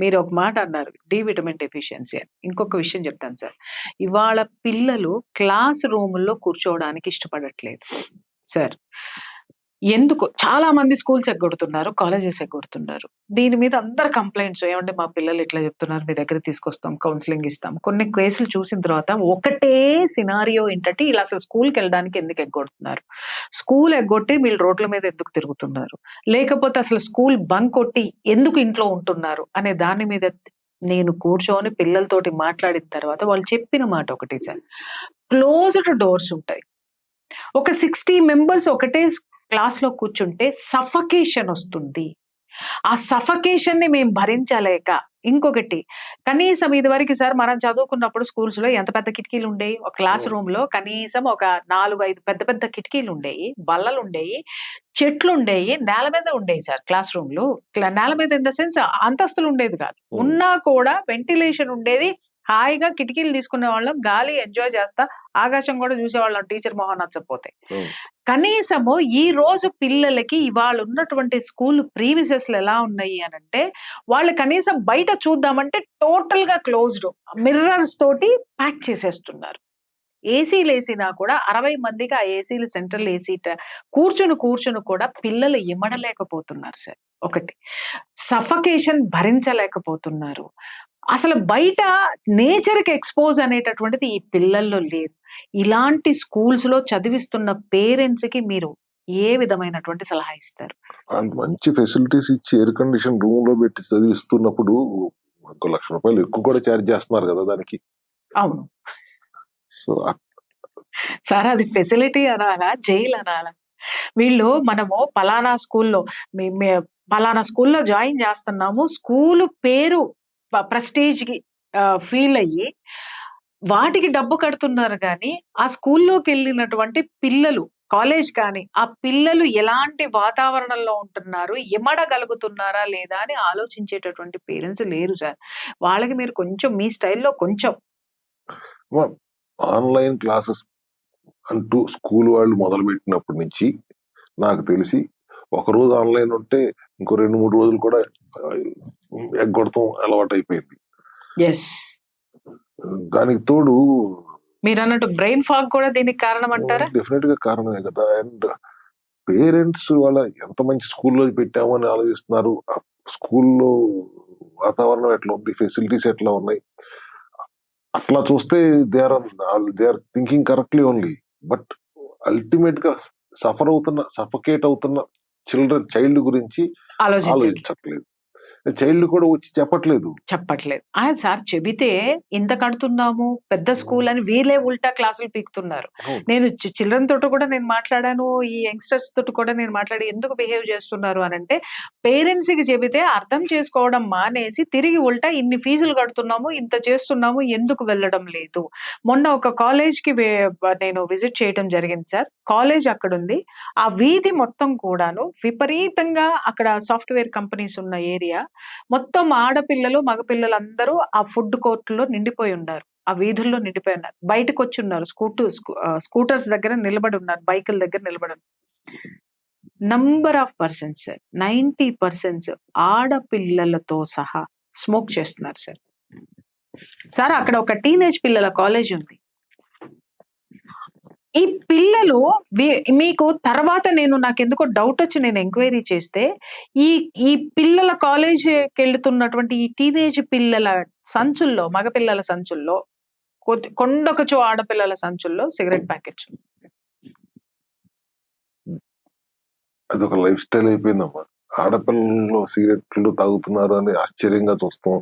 Speaker 1: మీరు ఒక మాట అన్నారు డి విటమిన్ డెఫిషియన్సీ అని. ఇంకొక విషయం చెప్తాను సార్. ఇవాళ పిల్లలు క్లాస్ రూముల్లో కూర్చోవడానికి ఇష్టపడట్లేదు సార్. ఎందుకు? చాలా మంది స్కూల్స్ ఎగ్గొడుతున్నారు, కాలేజెస్ ఎగ్గొడుతున్నారు. దీని మీద అందరు కంప్లెయింట్స్, ఏమంటే మా పిల్లలు ఇట్లా చెప్తున్నారు, మీ దగ్గరికి తీసుకొస్తాం, కౌన్సిలింగ్ ఇస్తాం. కొన్ని కేసులు చూసిన తర్వాత ఒకటే సినారియో ఏంటంటే, ఇలా అసలు స్కూల్కి వెళ్ళడానికి ఎందుకు ఎగ్గొడుతున్నారు, స్కూల్ ఎగ్గొట్టి వీళ్ళు రోడ్ల మీద ఎందుకు తిరుగుతున్నారు, లేకపోతే అసలు స్కూల్ బంక్ కొట్టి ఎందుకు ఇంట్లో ఉంటున్నారు అనే దాని మీద నేను కూర్చొని పిల్లలతోటి మాట్లాడిన తర్వాత వాళ్ళు చెప్పిన మాట ఒకటి సార్, క్లోజ్డ్ డోర్స్ ఉంటాయి. ఒక 60 మెంబర్స్ ఒకటే క్లాస్ లో కూర్చుంటే సఫకేషన్ వస్తుంది. ఆ సఫకేషన్ ని మేము భరించలేక, ఇంకొకటి కనీసం ఇది వరకు సార్ మనం చదువుకున్నప్పుడు స్కూల్స్ లో ఎంత పెద్ద కిటికీలు ఉండేవి. ఒక క్లాస్ రూమ్ లో కనీసం ఒక 4-5 పెద్ద పెద్ద కిటికీలు ఉండేవి, బల్లలు ఉండేవి, చెట్లు ఉండేవి, నేల మీద ఉండేవి సార్ క్లాస్ రూమ్లు. నేల మీద ఇన్ ద సెన్స్ అంతస్తులు ఉండేది కాదు, ఉన్నా కూడా వెంటిలేషన్ ఉండేది. హాయిగా కిటికీలు తీసుకునే వాళ్ళం, గాలి ఎంజాయ్ చేస్తా, ఆకాశం కూడా చూసేవాళ్ళం టీచర్ మొహం నచ్చకపోతే. కనీసము ఈ రోజు పిల్లలకి ఇవాళ ఉన్నటువంటి స్కూల్ ప్రీమిసెస్ ఎలా ఉన్నాయి అని అంటే, వాళ్ళు కనీసం బయట చూద్దామంటే టోటల్ గా క్లోజ్డ్ మిర్రర్స్ తోటి ప్యాక్ చేసేస్తున్నారు. ఏసీలు వేసినా కూడా 60 మందికి ఆ ఏసీలు సెంట్రల్ ఏసీ కూర్చుని కూడా పిల్లలు ఇమడలేకపోతున్నారు సార్. ఒకటి సఫకేషన్ భరించలేకపోతున్నారు. అసలు బయట నేచర్కి ఎక్స్పోజ్ అనేటటువంటిది ఈ పిల్లల్లో లేదు. ఇలాంటి స్కూల్స్ లో చదివిస్తున్న పేరెంట్స్ కి మీరు ఏ విధమైనటువంటి సలహా ఇస్తారు?
Speaker 2: మంచి ఫెసిలిటీస్ ఇచ్చి ఎయిర్ కండిషన్ రూమ్ లో పెట్టి చదివిస్తున్నప్పుడు ₹1,00,000 ఎక్కువ కూడా ఛార్జ్ చేస్తున్నారు కదా దానికి.
Speaker 1: అవును
Speaker 2: సో
Speaker 1: సార్, అది ఫెసిలిటీ అనాలా, జైలు అనాలా? వీళ్ళు మనము పలానా స్కూల్లో పలానా స్కూల్లో జాయిన్ చేస్తున్నాము, స్కూల్ పేరు ప్రెస్టీజ్ కి ఫీల్ అయ్యి వాటికి డబ్బు కడుతున్నారు కానీ, ఆ స్కూల్లోకి వెళ్ళినటువంటి పిల్లలు, కాలేజ్ కానీ, ఆ పిల్లలు ఎలాంటి వాతావరణంలో ఉంటున్నారు, ఎమడగలుగుతున్నారా లేదా అని ఆలోచించేటటువంటి పేరెంట్స్ లేరు సార్. వాళ్ళకి మీరు కొంచెం మీ స్టైల్లో కొంచెం
Speaker 2: ఆన్లైన్ క్లాసెస్ అంటూ స్కూల్ వాళ్ళు మొదలు పెట్టినప్పటి నుంచి నాకు తెలిసి ఒకరోజు ఆన్లైన్ ఉంటే ఇంకో 2-3 రోజులు కూడా ఎగ్గొడతాం అలవాటు అయిపోయింది. దానికి తోడు
Speaker 1: మీరు అన్నట్టు బ్రెయిన్ ఫాగ్ కూడా దీనికి కారణం అంటారా?
Speaker 2: డెఫినెట్ గా కారణమే కదా. అండ్ పేరెంట్స్ వాళ్ళ ఎంత మంచి స్కూల్లో పెట్టామని ఆలోచిస్తున్నారు, స్కూల్లో వాతావరణం ఎట్లా ఉంది, ఫెసిలిటీస్ ఎట్లా ఉన్నాయి, అట్లా చూస్తే they are thinking correctly only. But ultimate గా సఫకేట్ అవుతున్న చైల్డ్ గురించి ఆలోచించట్లేదు. చైల్డ్ కూడా వచ్చి చెప్పట్లేదు.
Speaker 1: సార్ చెబితే ఇంత కడుతున్నాము పెద్ద స్కూల్ అని వీళ్ళే ఉల్టా క్లాసులు పీకుతున్నారు. నేను చిల్డ్రన్ తోటి కూడా నేను మాట్లాడాను, ఈ యంగ్స్టర్స్ తోటి కూడా నేను మాట్లాడి ఎందుకు బిహేవ్ చేస్తున్నారు అని అంటే, పేరెంట్స్ కి చెబితే అర్థం చేసుకోవడం మానేసి తిరిగి ఉల్టా ఇన్ని ఫీజులు కడుతున్నాము, ఇంత చేస్తున్నాము, ఎందుకు వెళ్ళడం లేదు. మొన్న ఒక కాలేజ్ కి నేను విజిట్ చేయడం జరిగింది సార్. కాలేజ్ అక్కడ ఉంది, ఆ వీధి మొత్తం కూడాను విపరీతంగా అక్కడ సాఫ్ట్వేర్ కంపెనీస్ ఉన్న ఏరియా మొత్తం ఆడపిల్లలు మగపిల్లలు అందరూ ఆ ఫుడ్ కోర్టులో నిండిపోయి ఉన్నారు, ఆ వీధుల్లో నిండిపోయి ఉన్నారు. బయటకు వచ్చి ఉన్నారు, స్కూటర్స్ దగ్గర నిలబడి ఉన్నారు, బైకుల దగ్గర నిలబడి ఉన్నారు. నంబర్ ఆఫ్ పర్సన్స్ 90% ఆడపిల్లలతో సహా స్మోక్ చేస్తున్నారు సార్. సార్ అక్కడ ఒక టీనేజ్ పిల్లల కాలేజ్ ఉంది. ఈ పిల్లలు మీకు తర్వాత నాకెందుకో డౌట్ వచ్చి నేను ఎంక్వైరీ చేస్తే, ఈ పిల్లల కాలేజీకి వెళ్తున్నటువంటి ఈ టీనేజ్ పిల్లల సంచుల్లో, మగపిల్లల సంచుల్లో, కొండొకచో ఆడపిల్లల సంచుల్లో సిగరెట్ ప్యాకెట్స్.
Speaker 2: అదొక లైఫ్ స్టైల్ అయిపోయిందమ్మా. ఆడపిల్లలు సిగరెట్లు తాగుతున్నారు అని ఆశ్చర్యంగా చూస్తాం.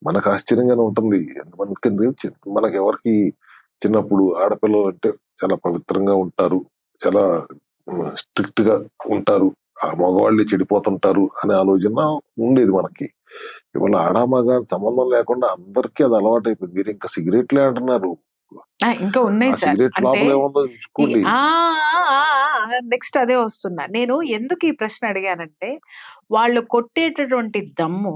Speaker 2: మనకు ఆశ్చర్యంగానే ఉంటుంది. ఎంతమందికి మనకి ఎవరికి చిన్నప్పుడు ఆడపిల్లలు అంటే చాలా పవిత్రంగా ఉంటారు, చాలా స్ట్రిక్ట్ గా ఉంటారు, ఆ మగవాళ్ళే చెడిపోతుంటారు అనే ఆలోచన ఉండేది మనకి. ఇవాళ ఆడామగా సంబంధం లేకుండా అందరికీ అది అలవాటు అయిపోయింది. మీరు ఇంకా సిగరెట్లే అంటున్నారు,
Speaker 1: ఇంకా ఉన్నాయి సార్.
Speaker 2: సిగరెట్ లోపల ఏముందో చూసుకోండి.
Speaker 1: నెక్స్ట్ అదే వస్తున్నా. నేను ఎందుకు ఈ ప్రశ్న అడిగానంటే, వాళ్ళు కొట్టేటటువంటి దమ్ము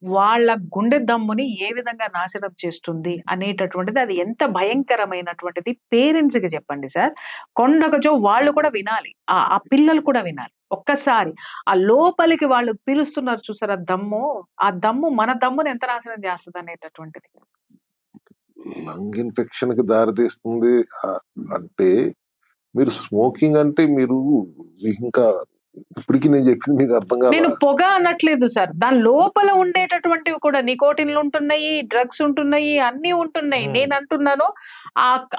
Speaker 1: వాళ్ళ గుండె దమ్ముని ఏ విధంగా నాశనం చేస్తుంది అనేటటువంటిది అది ఎంత భయంకరమైనటువంటిది పేరెంట్స్ కి చెప్పండి సార్. కొండగజో వాళ్ళు కూడా వినాలి, ఆ పిల్లలు కూడా వినాలి. ఒక్కసారి ఆ లోపలికి వాళ్ళు పీలుస్తున్నారు చూసారా దమ్ము, ఆ దమ్ము మన దమ్ముని ఎంత నాశనం చేస్తుంది అనేటటువంటిది.
Speaker 2: లంగ్ ఇన్ఫెక్షన్ కి దారితీస్తుంది. అంటే మీరు స్మోకింగ్ అంటే మీకు ఇంకా ఇప్పటికి నేను చెప్పింది మీకు అర్థం కాదా?
Speaker 1: నేను పొగ అనట్లేదు సార్, దాని లోపల ఉండేటటువంటివి కూడా నికోటిన్లు ఉంటున్నాయి, డ్రగ్స్ ఉంటున్నాయి, అన్ని ఉంటున్నాయి. నేను అంటున్నాను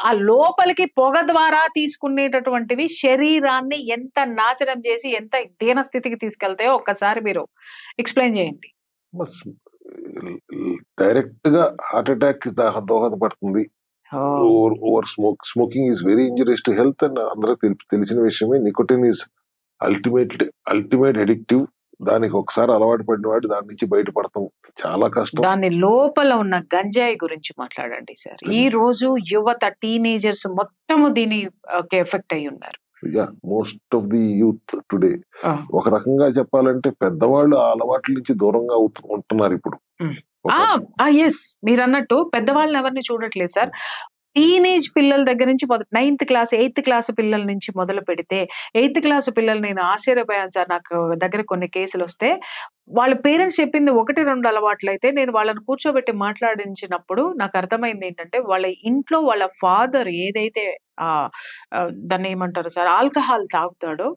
Speaker 1: ఆ లోపలికి పొగ ద్వారా తీసుకునేటటువంటివి శరీరాన్ని ఎంత నాశనం చేసి ఎంత దీన స్థితికి తీసుకెళ్తాయో ఒక్కసారి మీరు ఎక్స్ప్లెయిన్ చేయండి.
Speaker 2: డైరెక్ట్ గా హార్ట్ అటాక్ కి దోహదపడుతుంది. Over smoking is very injuries to health and అందరికి తెలిసిన విషయమే. Nicotine is ultimate addictive. దానికి ఒకసారి అలవాటు పడిన వాడు దాని నుంచి బయటపడతాం చాలా కష్టం.
Speaker 1: దాని లోపల ఉన్న గంజాయి గురించి మాట్లాడండి సార్. ఈ రోజు యువత టీనేజర్స్ మొత్తము దీని ఎఫెక్ట్ అయి ఉన్నారు.
Speaker 2: Most of the youth today ఒక రకంగా చెప్పాలంటే పెద్దవాళ్ళు ఆ అలవాట్ల నుంచి దూరంగా ఉంటున్నారు ఇప్పుడు.
Speaker 1: ఎస్, మీరు అన్నట్టు పెద్దవాళ్ళని ఎవరిని చూడట్లేదు సార్. టీనేజ్ పిల్లల దగ్గర నుంచి 9th క్లాస్ 8th క్లాస్ పిల్లల నుంచి మొదలు పెడితే 8th క్లాస్ పిల్లలు నేను ఆశ్చర్యపోయాను సార్. నాకు దగ్గర కొన్ని కేసులు వస్తే వాళ్ళ పేరెంట్స్ చెప్పింది 1-2 అలవాట్లు అయితే నేను వాళ్ళని కూర్చోబెట్టి మాట్లాడించినప్పుడు నాకు అర్థమైంది ఏంటంటే వాళ్ళ ఇంట్లో వాళ్ళ ఫాదర్ ఏదైతే దాన్ని ఏమంటారు సార్ ఆల్కహాల్ తాగుతాడో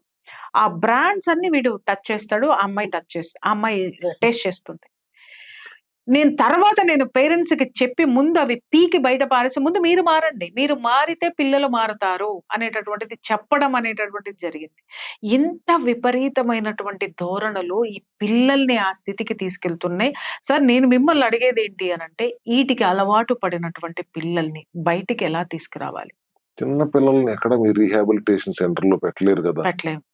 Speaker 1: ఆ బ్రాండ్స్ అన్ని వీడు టచ్ చేస్తాడు, ఆ అమ్మాయి టేస్ట్ చేస్తుంది. నేను పేరెంట్స్ కి చెప్పి ముందు అవి పీకి బయట పారేసి ముందు మీరు మారండి, మీరు మారితే పిల్లలు మారతారు అనేటటువంటిది చెప్పడం అనేటటువంటిది జరిగింది. ఇంత విపరీతమైనటువంటి ధోరణులు ఈ పిల్లల్ని ఆ స్థితికి తీసుకెళ్తున్నాయి సార్. నేను మిమ్మల్ని అడిగేది ఏంటి అనంటే వీటికి అలవాటు పడినటువంటి పిల్లల్ని బయటికి ఎలా తీసుకురావాలి?
Speaker 2: చిన్న పిల్లల్ని ఎక్కడ మీరు రీహాబిలిటేషన్ సెంటర్ లో పెట్టలేరు కదా.
Speaker 1: పెట్టలేము.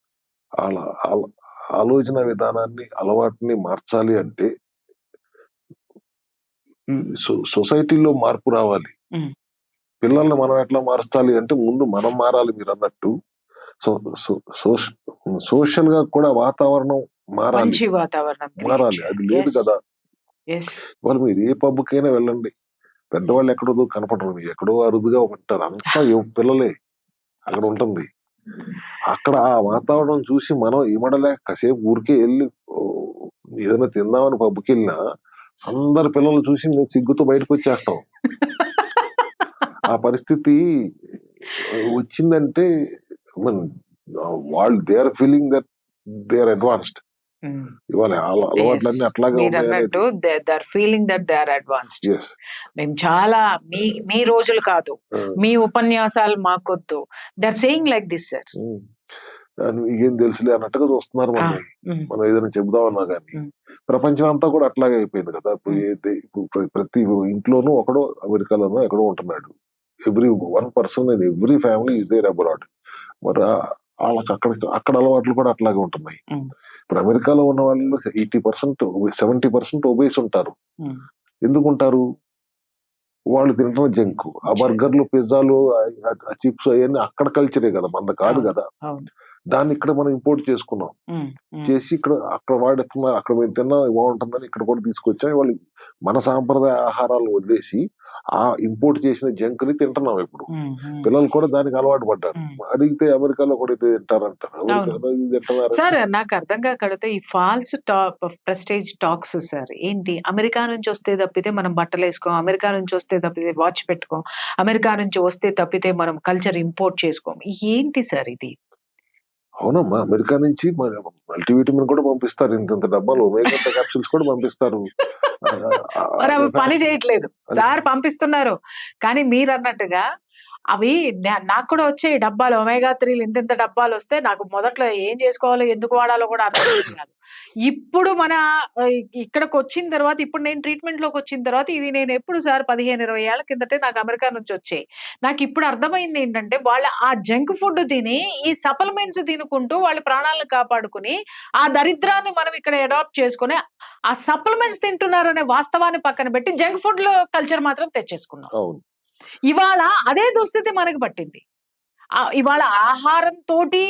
Speaker 2: ఆలోచన విధానాన్ని అలవాటుని మార్చాలి అంటే సొసైటీలో మార్పు రావాలి. పిల్లల్ని మనం ఎట్లా మార్చాలి అంటే ముందు మనం మారాలి. మీరు అన్నట్టు సోషల్ గా కూడా వాతావరణం మారాలి. మారాలి, అది లేదు కదా. వాళ్ళు మీరు ఏ పబ్కైనా వెళ్ళండి, పెద్దవాళ్ళు ఎక్కడో కనపడరు, ఎక్కడో అరుదుగా ఉంటారు, అంతా పిల్లలే అక్కడ ఉంటుంది. అక్కడ ఆ వాతావరణం చూసి మనం ఇమడలేక కాసేపు ఊరికే వెళ్ళి ఏదైనా తిందామని పబ్కి వెళ్ళినా అందరు పిల్లలు చూసి మేము సిగ్గుతో బయటకు వచ్చేస్తాం. ఆ పరిస్థితి వచ్చిందంటే వాళ్ళు they are feeling that they are advanced. ఇవాళ అలవాట్లన్నీ అట్లాగే
Speaker 1: మేము చాలా మీ రోజులు కాదు, మీ ఉపన్యాసాలు మాకొద్దు, they are saying like this sir.
Speaker 2: ఏం తెలుసులే అన్నట్టుగా చూస్తున్నారు. మనం ఏదైనా చెబుదామన్నా కానీ ప్రపంచం అంతా కూడా అట్లాగే అయిపోయింది కదా. ఇప్పుడు ప్రతి ఇంట్లోనూ ఒకడో అమెరికాలోనో ఎక్కడో ఉంటున్నాడు. Every 1 person in every family is there abroad. మరి వాళ్ళకి అక్కడ అలవాట్లు కూడా అట్లాగే ఉంటున్నాయి. ఇప్పుడు అమెరికాలో ఉన్న వాళ్ళు 80% 70% ఒబేస్ ఉంటారు. ఎందుకు ఉంటారు? వాళ్ళు తింటున్న జంక్, ఆ బర్గర్లు, పిజ్జాలు, చిప్స్ అవన్నీ అక్కడ కల్చరే కదా, మనది కాదు కదా. దాన్ని ఇక్కడ మనం ఇంపోర్ట్ చేసుకున్నాం, చేసి అక్కడ వాడుతున్నారు. అక్కడ మేము తిన్నా బాగుంటుందని ఇక్కడ కూడా తీసుకొచ్చాం. వాళ్ళు మన సాంప్రదాయ ఆహారాలు వదిలేసి ఆ ఇంపోర్ట్ చేసిన జంక్ ని తింటున్నాం. ఇప్పుడు పిల్లలు కూడా దానికి అలవాటు పడ్డారు. అడిగితే అమెరికాలో కూడా తింటున్నారు
Speaker 1: సార్. నాకు అర్థం కాకడితే ఈ ఫాల్స్ ప్రెస్టేజ్ టాక్స్ సార్ ఏంటి? అమెరికా నుంచి వస్తే తప్పితే మనం బట్టలు వేసుకోం, అమెరికా నుంచి వస్తే తప్పితే వాచ్ పెట్టుకోం, అమెరికా నుంచి వస్తే తప్పితే మనం కల్చర్ ఇంపోర్ట్ చేసుకోం. ఏంటి సార్ ఇది?
Speaker 2: అవునమ్మా, అమెరికా నుంచి మల్టీవిటమిన్ కూడా పంపిస్తారు, ఇంత డబ్బాలు ఒమేగా క్యాప్సూల్స్ కూడా పంపిస్తారు.
Speaker 1: మరి అవి పని చేయట్లేదు సార్, పంపిస్తున్నారు. కానీ మీరు అన్నట్టుగా అవి నాకు కూడా వచ్చాయి డబ్బాలు, ఒమేగా 3 ఇంత డబ్బాలు వస్తే నాకు మొదట్లో ఏం చేసుకోవాలో ఎందుకు వాడాలో కూడా అర్థం కాదు. ఇప్పుడు మన ఇక్కడికి వచ్చిన తర్వాత, ఇప్పుడు నేను ట్రీట్మెంట్ లోకి వచ్చిన తర్వాత, ఇది నేను ఎప్పుడు సార్ 15-20 ఏళ్ల కిందటే నాకు అమెరికా నుంచి వచ్చాయి. నాకు ఇప్పుడు అర్థమైంది ఏంటంటే వాళ్ళ ఆ జంక్ ఫుడ్ తిని ఈ సప్లిమెంట్స్ తినుకుంటూ వాళ్ళ ప్రాణాలను కాపాడుకుని ఆ దరిద్రాన్ని మనం ఇక్కడ అడాప్ట్ చేసుకుని ఆ సప్లిమెంట్స్ తింటున్నారనే వాస్తవాన్ని పక్కన పెట్టి జంక్ ఫుడ్ లో కల్చర్ మాత్రం తెచ్చేసుకున్నాం. ఇవాళ అదే దుస్థితి మనకి పట్టింది. ఇవాళ ఆహారంతోటి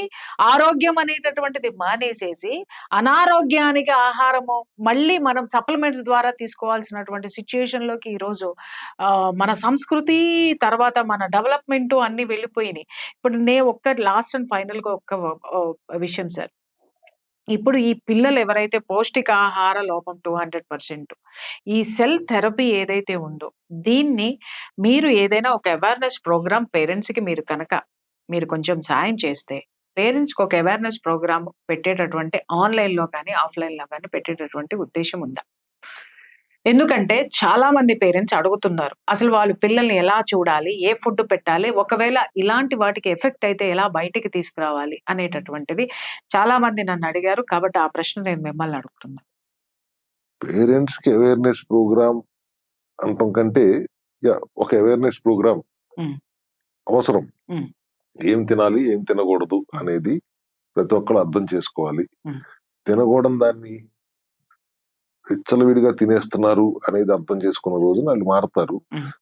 Speaker 1: ఆరోగ్యం అనేటటువంటిది మానేసేసి, అనారోగ్యానికి ఆహారము మళ్ళీ మనం సప్లిమెంట్స్ ద్వారా తీసుకోవాల్సినటువంటి సిట్యుయేషన్‌లోకి ఈరోజు మన సంస్కృతి, తర్వాత మన డెవలప్‌మెంటు అన్నీ వెళ్ళిపోయినియి. ఇప్పుడు ఒక్క లాస్ట్ అండ్ ఫైనల్‌గా ఒక్క విషయం సార్. ఇప్పుడు ఈ పిల్లలు ఎవరైతే పౌష్టికాహార లోపం 200% ఈ సెల్ థెరపీ ఏదైతే ఉందో, దీన్ని మీరు ఏదైనా ఒక అవేర్‌నెస్ ప్రోగ్రామ్ పేరెంట్స్‌కి మీరు కొంచెం సాయం చేస్తే, పేరెంట్స్‌కి ఒక అవేర్‌నెస్ ప్రోగ్రామ్ పెట్టేటటువంటి ఆన్‌లైన్‌లో గాని, ఆఫ్‌లైన్‌లో గాని పెట్టేటటువంటి ఉద్దేశ్యం ఉందా? ఎందుకంటే చాలా మంది పేరెంట్స్ అడుగుతున్నారు. అసలు వాళ్ళు పిల్లల్ని ఎలా చూడాలి? ఏ ఫుడ్ పెట్టాలి? ఒకవేళ ఇలాంటి వాటికి ఎఫెక్ట్ అయితే ఎలా బయటికి తీసుకురావాలి? అనేటటువంటిది చాలా మంది నన్నడిగారు. కాబట్టి ఆ ప్రశ్న నేను మిమ్మల్ని అడుగుతున్నా.
Speaker 2: పేరెంట్స్ కి అవేర్నెస్ ప్రోగ్రామ్ అంటాం కంటే ఒక అవేర్నెస్ ప్రోగ్రామ్
Speaker 1: హ్మ్.
Speaker 2: అవసరం.
Speaker 1: హ్మ్.
Speaker 2: ఏం తినాలి, ఏం తినకూడదు అనేది ప్రతి ఒక్కరు అర్థం చేసుకోవాలి.
Speaker 1: హ్మ్.
Speaker 2: తినకూడని దాన్ని విచ్చలవిడిగా తినేస్తున్నారు అనేది అర్థం చేసుకున్న రోజున వాళ్ళు మారతారు.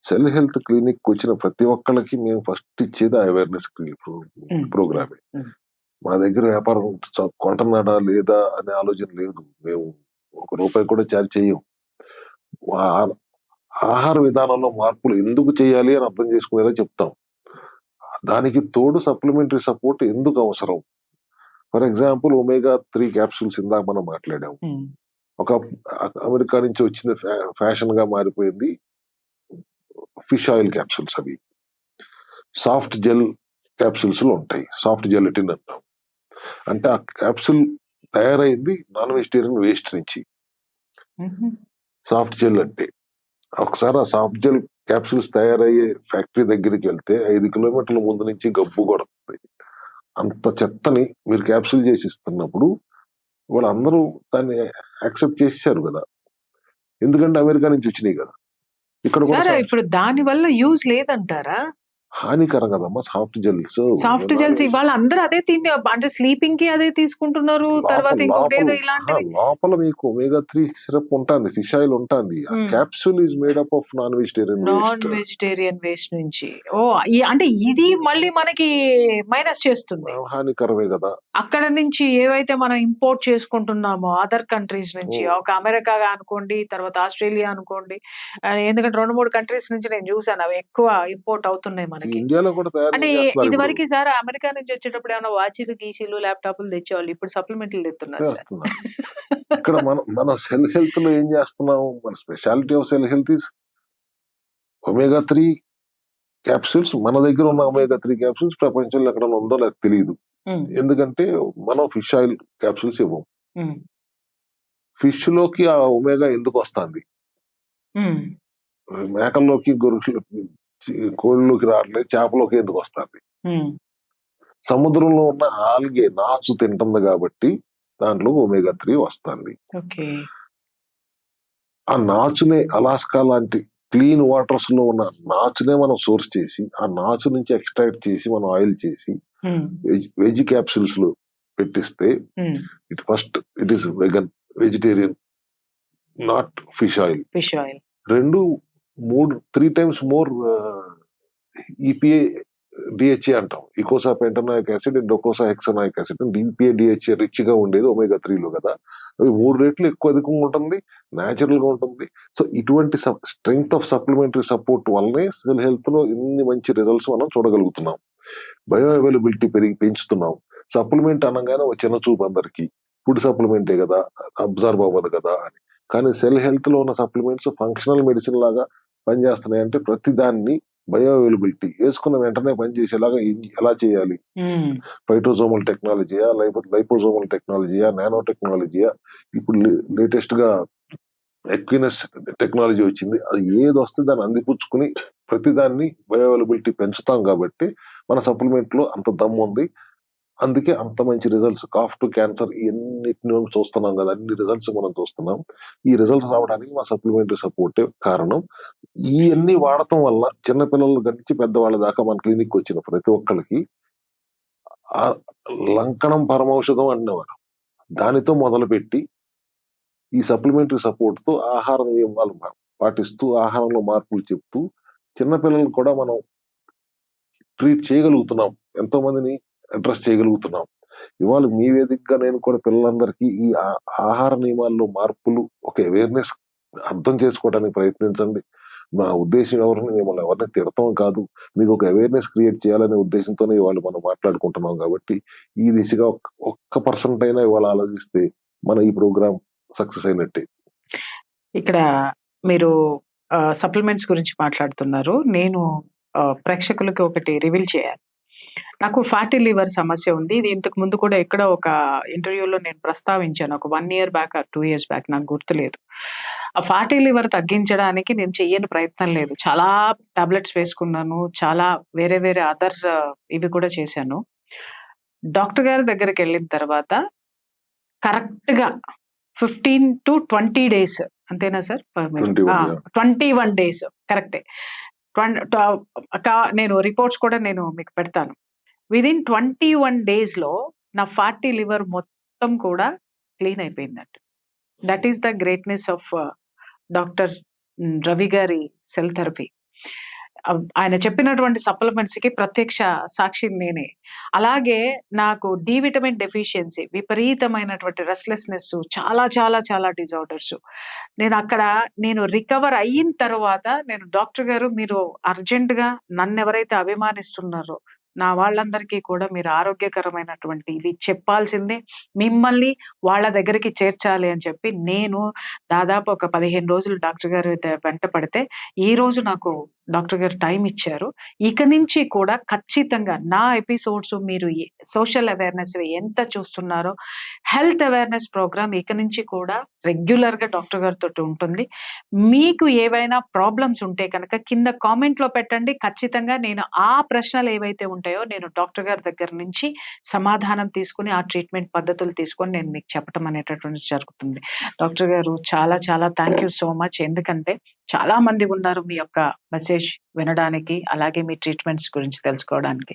Speaker 2: సెల్ హెల్త్ క్లినిక్ వచ్చిన ప్రతి ఒక్కళ్ళకి మేము ఫస్ట్ ఇచ్చేది అవేర్నెస్ ప్రోగ్రామే. మా దగ్గర వ్యాపారం కొంటున్నాడా లేదా అనే ఆలోచన లేదు. మేము ₹1 కూడా చార్జ్ చేయం. ఆహార విధానంలో మార్పులు ఎందుకు చేయాలి అని అర్థం చేసుకునేలా చెప్తాం. దానికి తోడు సప్లిమెంటరీ సపోర్ట్ ఎందుకు అవసరం? ఫర్ ఎగ్జాంపుల్ ఒమేగా-3 క్యాప్సూల్స్ ఇందాక మనం మాట్లాడాం. ఒక అమెరికా నుంచి వచ్చిన ఫ్యాషన్ గా మారిపోయింది ఫిష్ ఆయిల్ క్యాప్సూల్స్. అవి సాఫ్ట్ జెల్ క్యాప్సూల్స్ లో ఉంటాయి. సాఫ్ట్ జెలటిన్ అంటాం. అంటే ఆ క్యాప్సూల్ తయారైంది నాన్ వెజిటేరియన్ వేస్ట్ నుంచి. సాఫ్ట్ జెల్ అంటే ఒకసారి ఆ సాఫ్ట్ జెల్ క్యాప్సూల్స్ తయారయ్యే ఫ్యాక్టరీ దగ్గరికి వెళ్తే 5 కిలోమీటర్ల ముందు నుంచి గబ్బు కొడుతుంది. అంత చెత్తని మీరు క్యాప్సూల్ చేసి ఇస్తున్నప్పుడు వాళ్ళందరూ దాన్ని యాక్సెప్ట్ చేశారు కదా. ఎందుకంటే అమెరికా నుంచి వచ్చినాయి కదా. ఇక్కడ కూడా
Speaker 1: ఇప్పుడు దాని వల్ల యూజ్ లేదంటారా?
Speaker 2: హానికరం కదమ్మా సాఫ్ట్ జెల్స్.
Speaker 1: సాఫ్ట్ జెల్స్ ఇవాళ అందరూ అదే తిండి అంటే స్లీపింగ్ కి అదే తీసుకుంటున్నారు. తర్వాత ఇంకోటేదో ఇలాంటివి.
Speaker 2: లోపల మీకు ఒమేగా-3 సిరప్ ఉంటుంది, ఫిష్ ఆయిల్ ఉంటుంది. ఆ capsule is made up of non vegetarian
Speaker 1: waste నుంచి. అంటే ఇది మళ్ళీ మనకి మైనస్ చేస్తుంది.
Speaker 2: హానికరమే కదా.
Speaker 1: అక్కడ నుంచి ఏవైతే మనం ఇంపోర్ట్ చేసుకుంటున్నామో అదర్ కంట్రీస్ నుంచి, ఒక అమెరికా అనుకోండి, తర్వాత ఆస్ట్రేలియా అనుకోండి, ఎందుకంటే 2-3 కంట్రీస్ నుంచి నేను చూసాను అవి ఎక్కువ ఇంపోర్ట్ అవుతున్నాయి మనకి.
Speaker 2: ఇండియాలో కూడా
Speaker 1: అంటే ఇది వరకు సార్ అమెరికా నుంచి వచ్చేటప్పుడు ఏమైనా వాచీలు, గీసీలు, ల్యాప్టాప్లు తెచ్చేవాళ్ళు. ఇప్పుడు సప్లిమెంట్లు తెస్తున్నారు సార్.
Speaker 2: ఇక్కడ మన సెల్ హెల్త్ లో ఏం చేస్తున్నాం? మన speciality of cell health is ఒమేగా-3 capsules. మన దగ్గర ఉన్న ఒమేగా-3 క్యాప్సూల్స్ ప్రపంచంలో ఎక్కడ ఉందో నాకు తెలియదు. ఎందుకంటే మనం ఫిష్ ఆయిల్ క్యాప్సూల్స్ ఇవ్వం. ఫిష్ లోకి ఆ ఒమేగా ఎందుకు వస్తుంది? మేకల్లోకి, గొర్రెల్లోకి, కోళ్ళలోకి రావట్లేదు. చేపలోకి ఎందుకు వస్తుంది? సముద్రంలో ఉన్న ఆల్గే నాచు తింటుంది కాబట్టి దాంట్లో ఒమేగా-3 వస్తుంది. ఆ నాచునే అలాస్కా లాంటి క్లీన్ వాటర్స్ లో ఉన్న నాచునే మనం సోర్స్ చేసి, ఆ నాచు నుంచి ఎక్స్ట్రాక్ట్ చేసి మనం ఆయిల్ చేసి వెజ్ క్యాప్సూల్స్ లో పెట్టిస్తే it is vegetarian, not fish oil. 3 times more EPA DHA అంటాం. Eicosapentaenoic acid, docosahexaenoic acid. EPA DHA rich గా ఉండేది ఒమేగా-3 లో కదా. అవి 3 రెట్లు ఎక్కువ అధికంగా ఉంటుంది, న్యాచురల్ గా ఉంటుంది. సో ఇటువంటి స్ట్రెంగ్త్ ఆఫ్ సప్లిమెంటరీ సపోర్ట్ వల్లనే సెల్ హెల్త్ లో ఇన్ని మంచి రిజల్ట్స్ మనం చూడగలుగుతున్నాం. బయో అవైలబిలిటీ పెంచుతున్నాం. సప్లిమెంట్ అనగానే ఒక చిన్న చూపు అందరికి, ఫుడ్ సప్లిమెంటే కదా, అబ్జర్వ్ అవ్వదు కదా అని. కానీ సెల్ హెల్త్ లో ఉన్న సప్లిమెంట్స్ ఫంక్షనల్ మెడిసిన్ లాగా పనిచేస్తున్నాయి. అంటే ప్రతి దాన్ని బయో అవైలబిలిటీ వేసుకున్న వెంటనే పనిచేసేలాగా ఎలా చేయాలి? ఫైటోజోమల్ టెక్నాలజీయా, లైపోజోమల్ టెక్నాలజీయా, నానో టెక్నాలజీయా, ఇప్పుడు లేటెస్ట్ గా ఎక్వినస్ టెక్నాలజీ వచ్చింది. అది ఏది వస్తే దాన్ని అందిపుచ్చుకుని ప్రతి దాన్ని బయో అవైలబిలిటీ పెంచుతాం కాబట్టి మన సప్లిమెంట్ లో అంత దమ్ము ఉంది. అందుకే అంత మంచి రిజల్ట్స్. కాఫ్ టు క్యాన్సర్ ఎన్నిటిని చూస్తున్నాం కదా, అన్ని రిజల్ట్స్ మనం చూస్తున్నాం. ఈ రిజల్ట్స్ రావడానికి మా సప్లిమెంటరీ సపోర్టే కారణం. ఇవన్నీ వాడటం వల్ల చిన్నపిల్లల నుంచి పెద్దవాళ్ళ దాకా మన క్లినిక్ వచ్చిన ప్రతి ఒక్కరికి లంకణం పరమౌషధం అనేవారు. దానితో మొదలుపెట్టి ఈ సప్లిమెంటరీ సపోర్ట్ తో ఆహార నియమాలు పాటిస్తూ, ఆహారంలో మార్పులు చెప్తూ చిన్నపిల్లలు కూడా మనం ట్రీట్ చేయగలుగుతున్నాం, ఎంతో మందిని అడ్రస్ చేయగలుగుతున్నాం. ఇవాళ మీ వేదికగా నేను కూడా పిల్లలందరికీ ఈ ఆహార నియమాల్లో మార్పులు, ఒక అవేర్నెస్ అర్థం చేసుకోవడానికి ప్రయత్నించండి. మా ఉద్దేశం మిమ్మల్ని ఎవరిని తిడతాం కాదు, మీకు ఒక అవేర్నెస్ క్రియేట్ చేయాలనే ఉద్దేశంతోనే ఇవాళ మనం మాట్లాడుకుంటున్నాం. కాబట్టి ఈ దిశగా ఒక్క పర్సెంట్ అయినా ఇవాళ ఆలోచిస్తే మన ఈ ప్రోగ్రామ్ సక్సెస్ అయినట్టే.
Speaker 1: ఇక్కడ మీరు సప్లిమెంట్స్ గురించి మాట్లాడుతున్నారు. నేను ప్రేక్షకులకి ఒకటి రివీల్ చేయాలి. నాకు ఫ్యాటీ లివర్ సమస్య ఉంది. ఇది ఇంతకు ముందు కూడా ఎక్కడో ఒక ఇంటర్వ్యూలో నేను ప్రస్తావించాను. ఒక 1 year back or 2 years back, నాకు గుర్తులేదు. ఆ ఫ్యాటీ లివర్ తగ్గించడానికి నేను చెయ్యని ప్రయత్నం లేదు. చాలా టాబ్లెట్స్ వేసుకున్నాను. చాలా వేరే వేరే అదర్ ఇవి కూడా చేశాను. డాక్టర్ గారి దగ్గరికెళ్ళిన తర్వాత కరెక్ట్‌గా 15 to 20 days అంతేనా సార్? 21 days కరెక్టే. నేను రిపోర్ట్స్ కూడా నేను మీకు పెడతాను. విదిన్ 21 daysలో నా ఫ్యాటీ లివర్ మొత్తం కూడా క్లీన్ అయిపోయిందండి. That is the greatness of doctor Ravi గారి సెల్ థెరపీ. ఆయన చెప్పినటువంటి సప్లిమెంట్స్‌కి ప్రత్యక్ష సాక్షి నేనే. అలాగే నాకు డి విటమిన్ డెఫిషియన్సీ, విపరీతమైనటువంటి రెస్ట్‌లెస్‌నెస్, చాలా చాలా చాలా డిజార్డర్స్. నేను రికవర్ అయిన తర్వాత డాక్టర్ గారు, మీరు అర్జెంట్‌గా నన్నెవరైతే అభిమానిస్తున్నారో నా వాళ్ళందరికీ కూడా మీరు ఆరోగ్యకరమైనటువంటి ఇవి చెప్పాల్సిందే, మిమ్మల్ని వాళ్ళ దగ్గరికి చేర్చాలి అని చెప్పి నేను దాదాపు ఒక 15 రోజులు డాక్టర్ గారు వెంట పడితే ఈరోజు నాకు డాక్టర్ గారు టైం ఇచ్చారు. ఇక నుంచి కూడా ఖచ్చితంగా నా ఎపిసోడ్స్ మీరు సోషల్ అవేర్నెస్ ఎంత చూస్తున్నారో, హెల్త్ అవేర్నెస్ ప్రోగ్రామ్ ఇక నుంచి కూడా రెగ్యులర్‌గా డాక్టర్ గారితో ఉంటుంది. మీకు ఏవైనా ప్రాబ్లమ్స్ ఉంటే కనుక కింద కామెంట్‌లో పెట్టండి. ఖచ్చితంగా నేను ఆ ప్రశ్నలు ఏవైతే ఉంటాయో నేను డాక్టర్ గారి దగ్గర నుంచి సమాధానం తీసుకుని, ఆ ట్రీట్మెంట్ పద్ధతులు తీసుకొని నేను మీకు చెప్పటం అనేటటువంటిది జరుగుతుంది. డాక్టర్ గారు చాలా చాలా థ్యాంక్ యూ సో మచ్. ఎందుకంటే చాలా మంది ఉన్నారు మీ యొక్క మెసేజ్ వినడానికి, అలాగే మీ ట్రీట్మెంట్స్ గురించి తెలుసుకోవడానికి.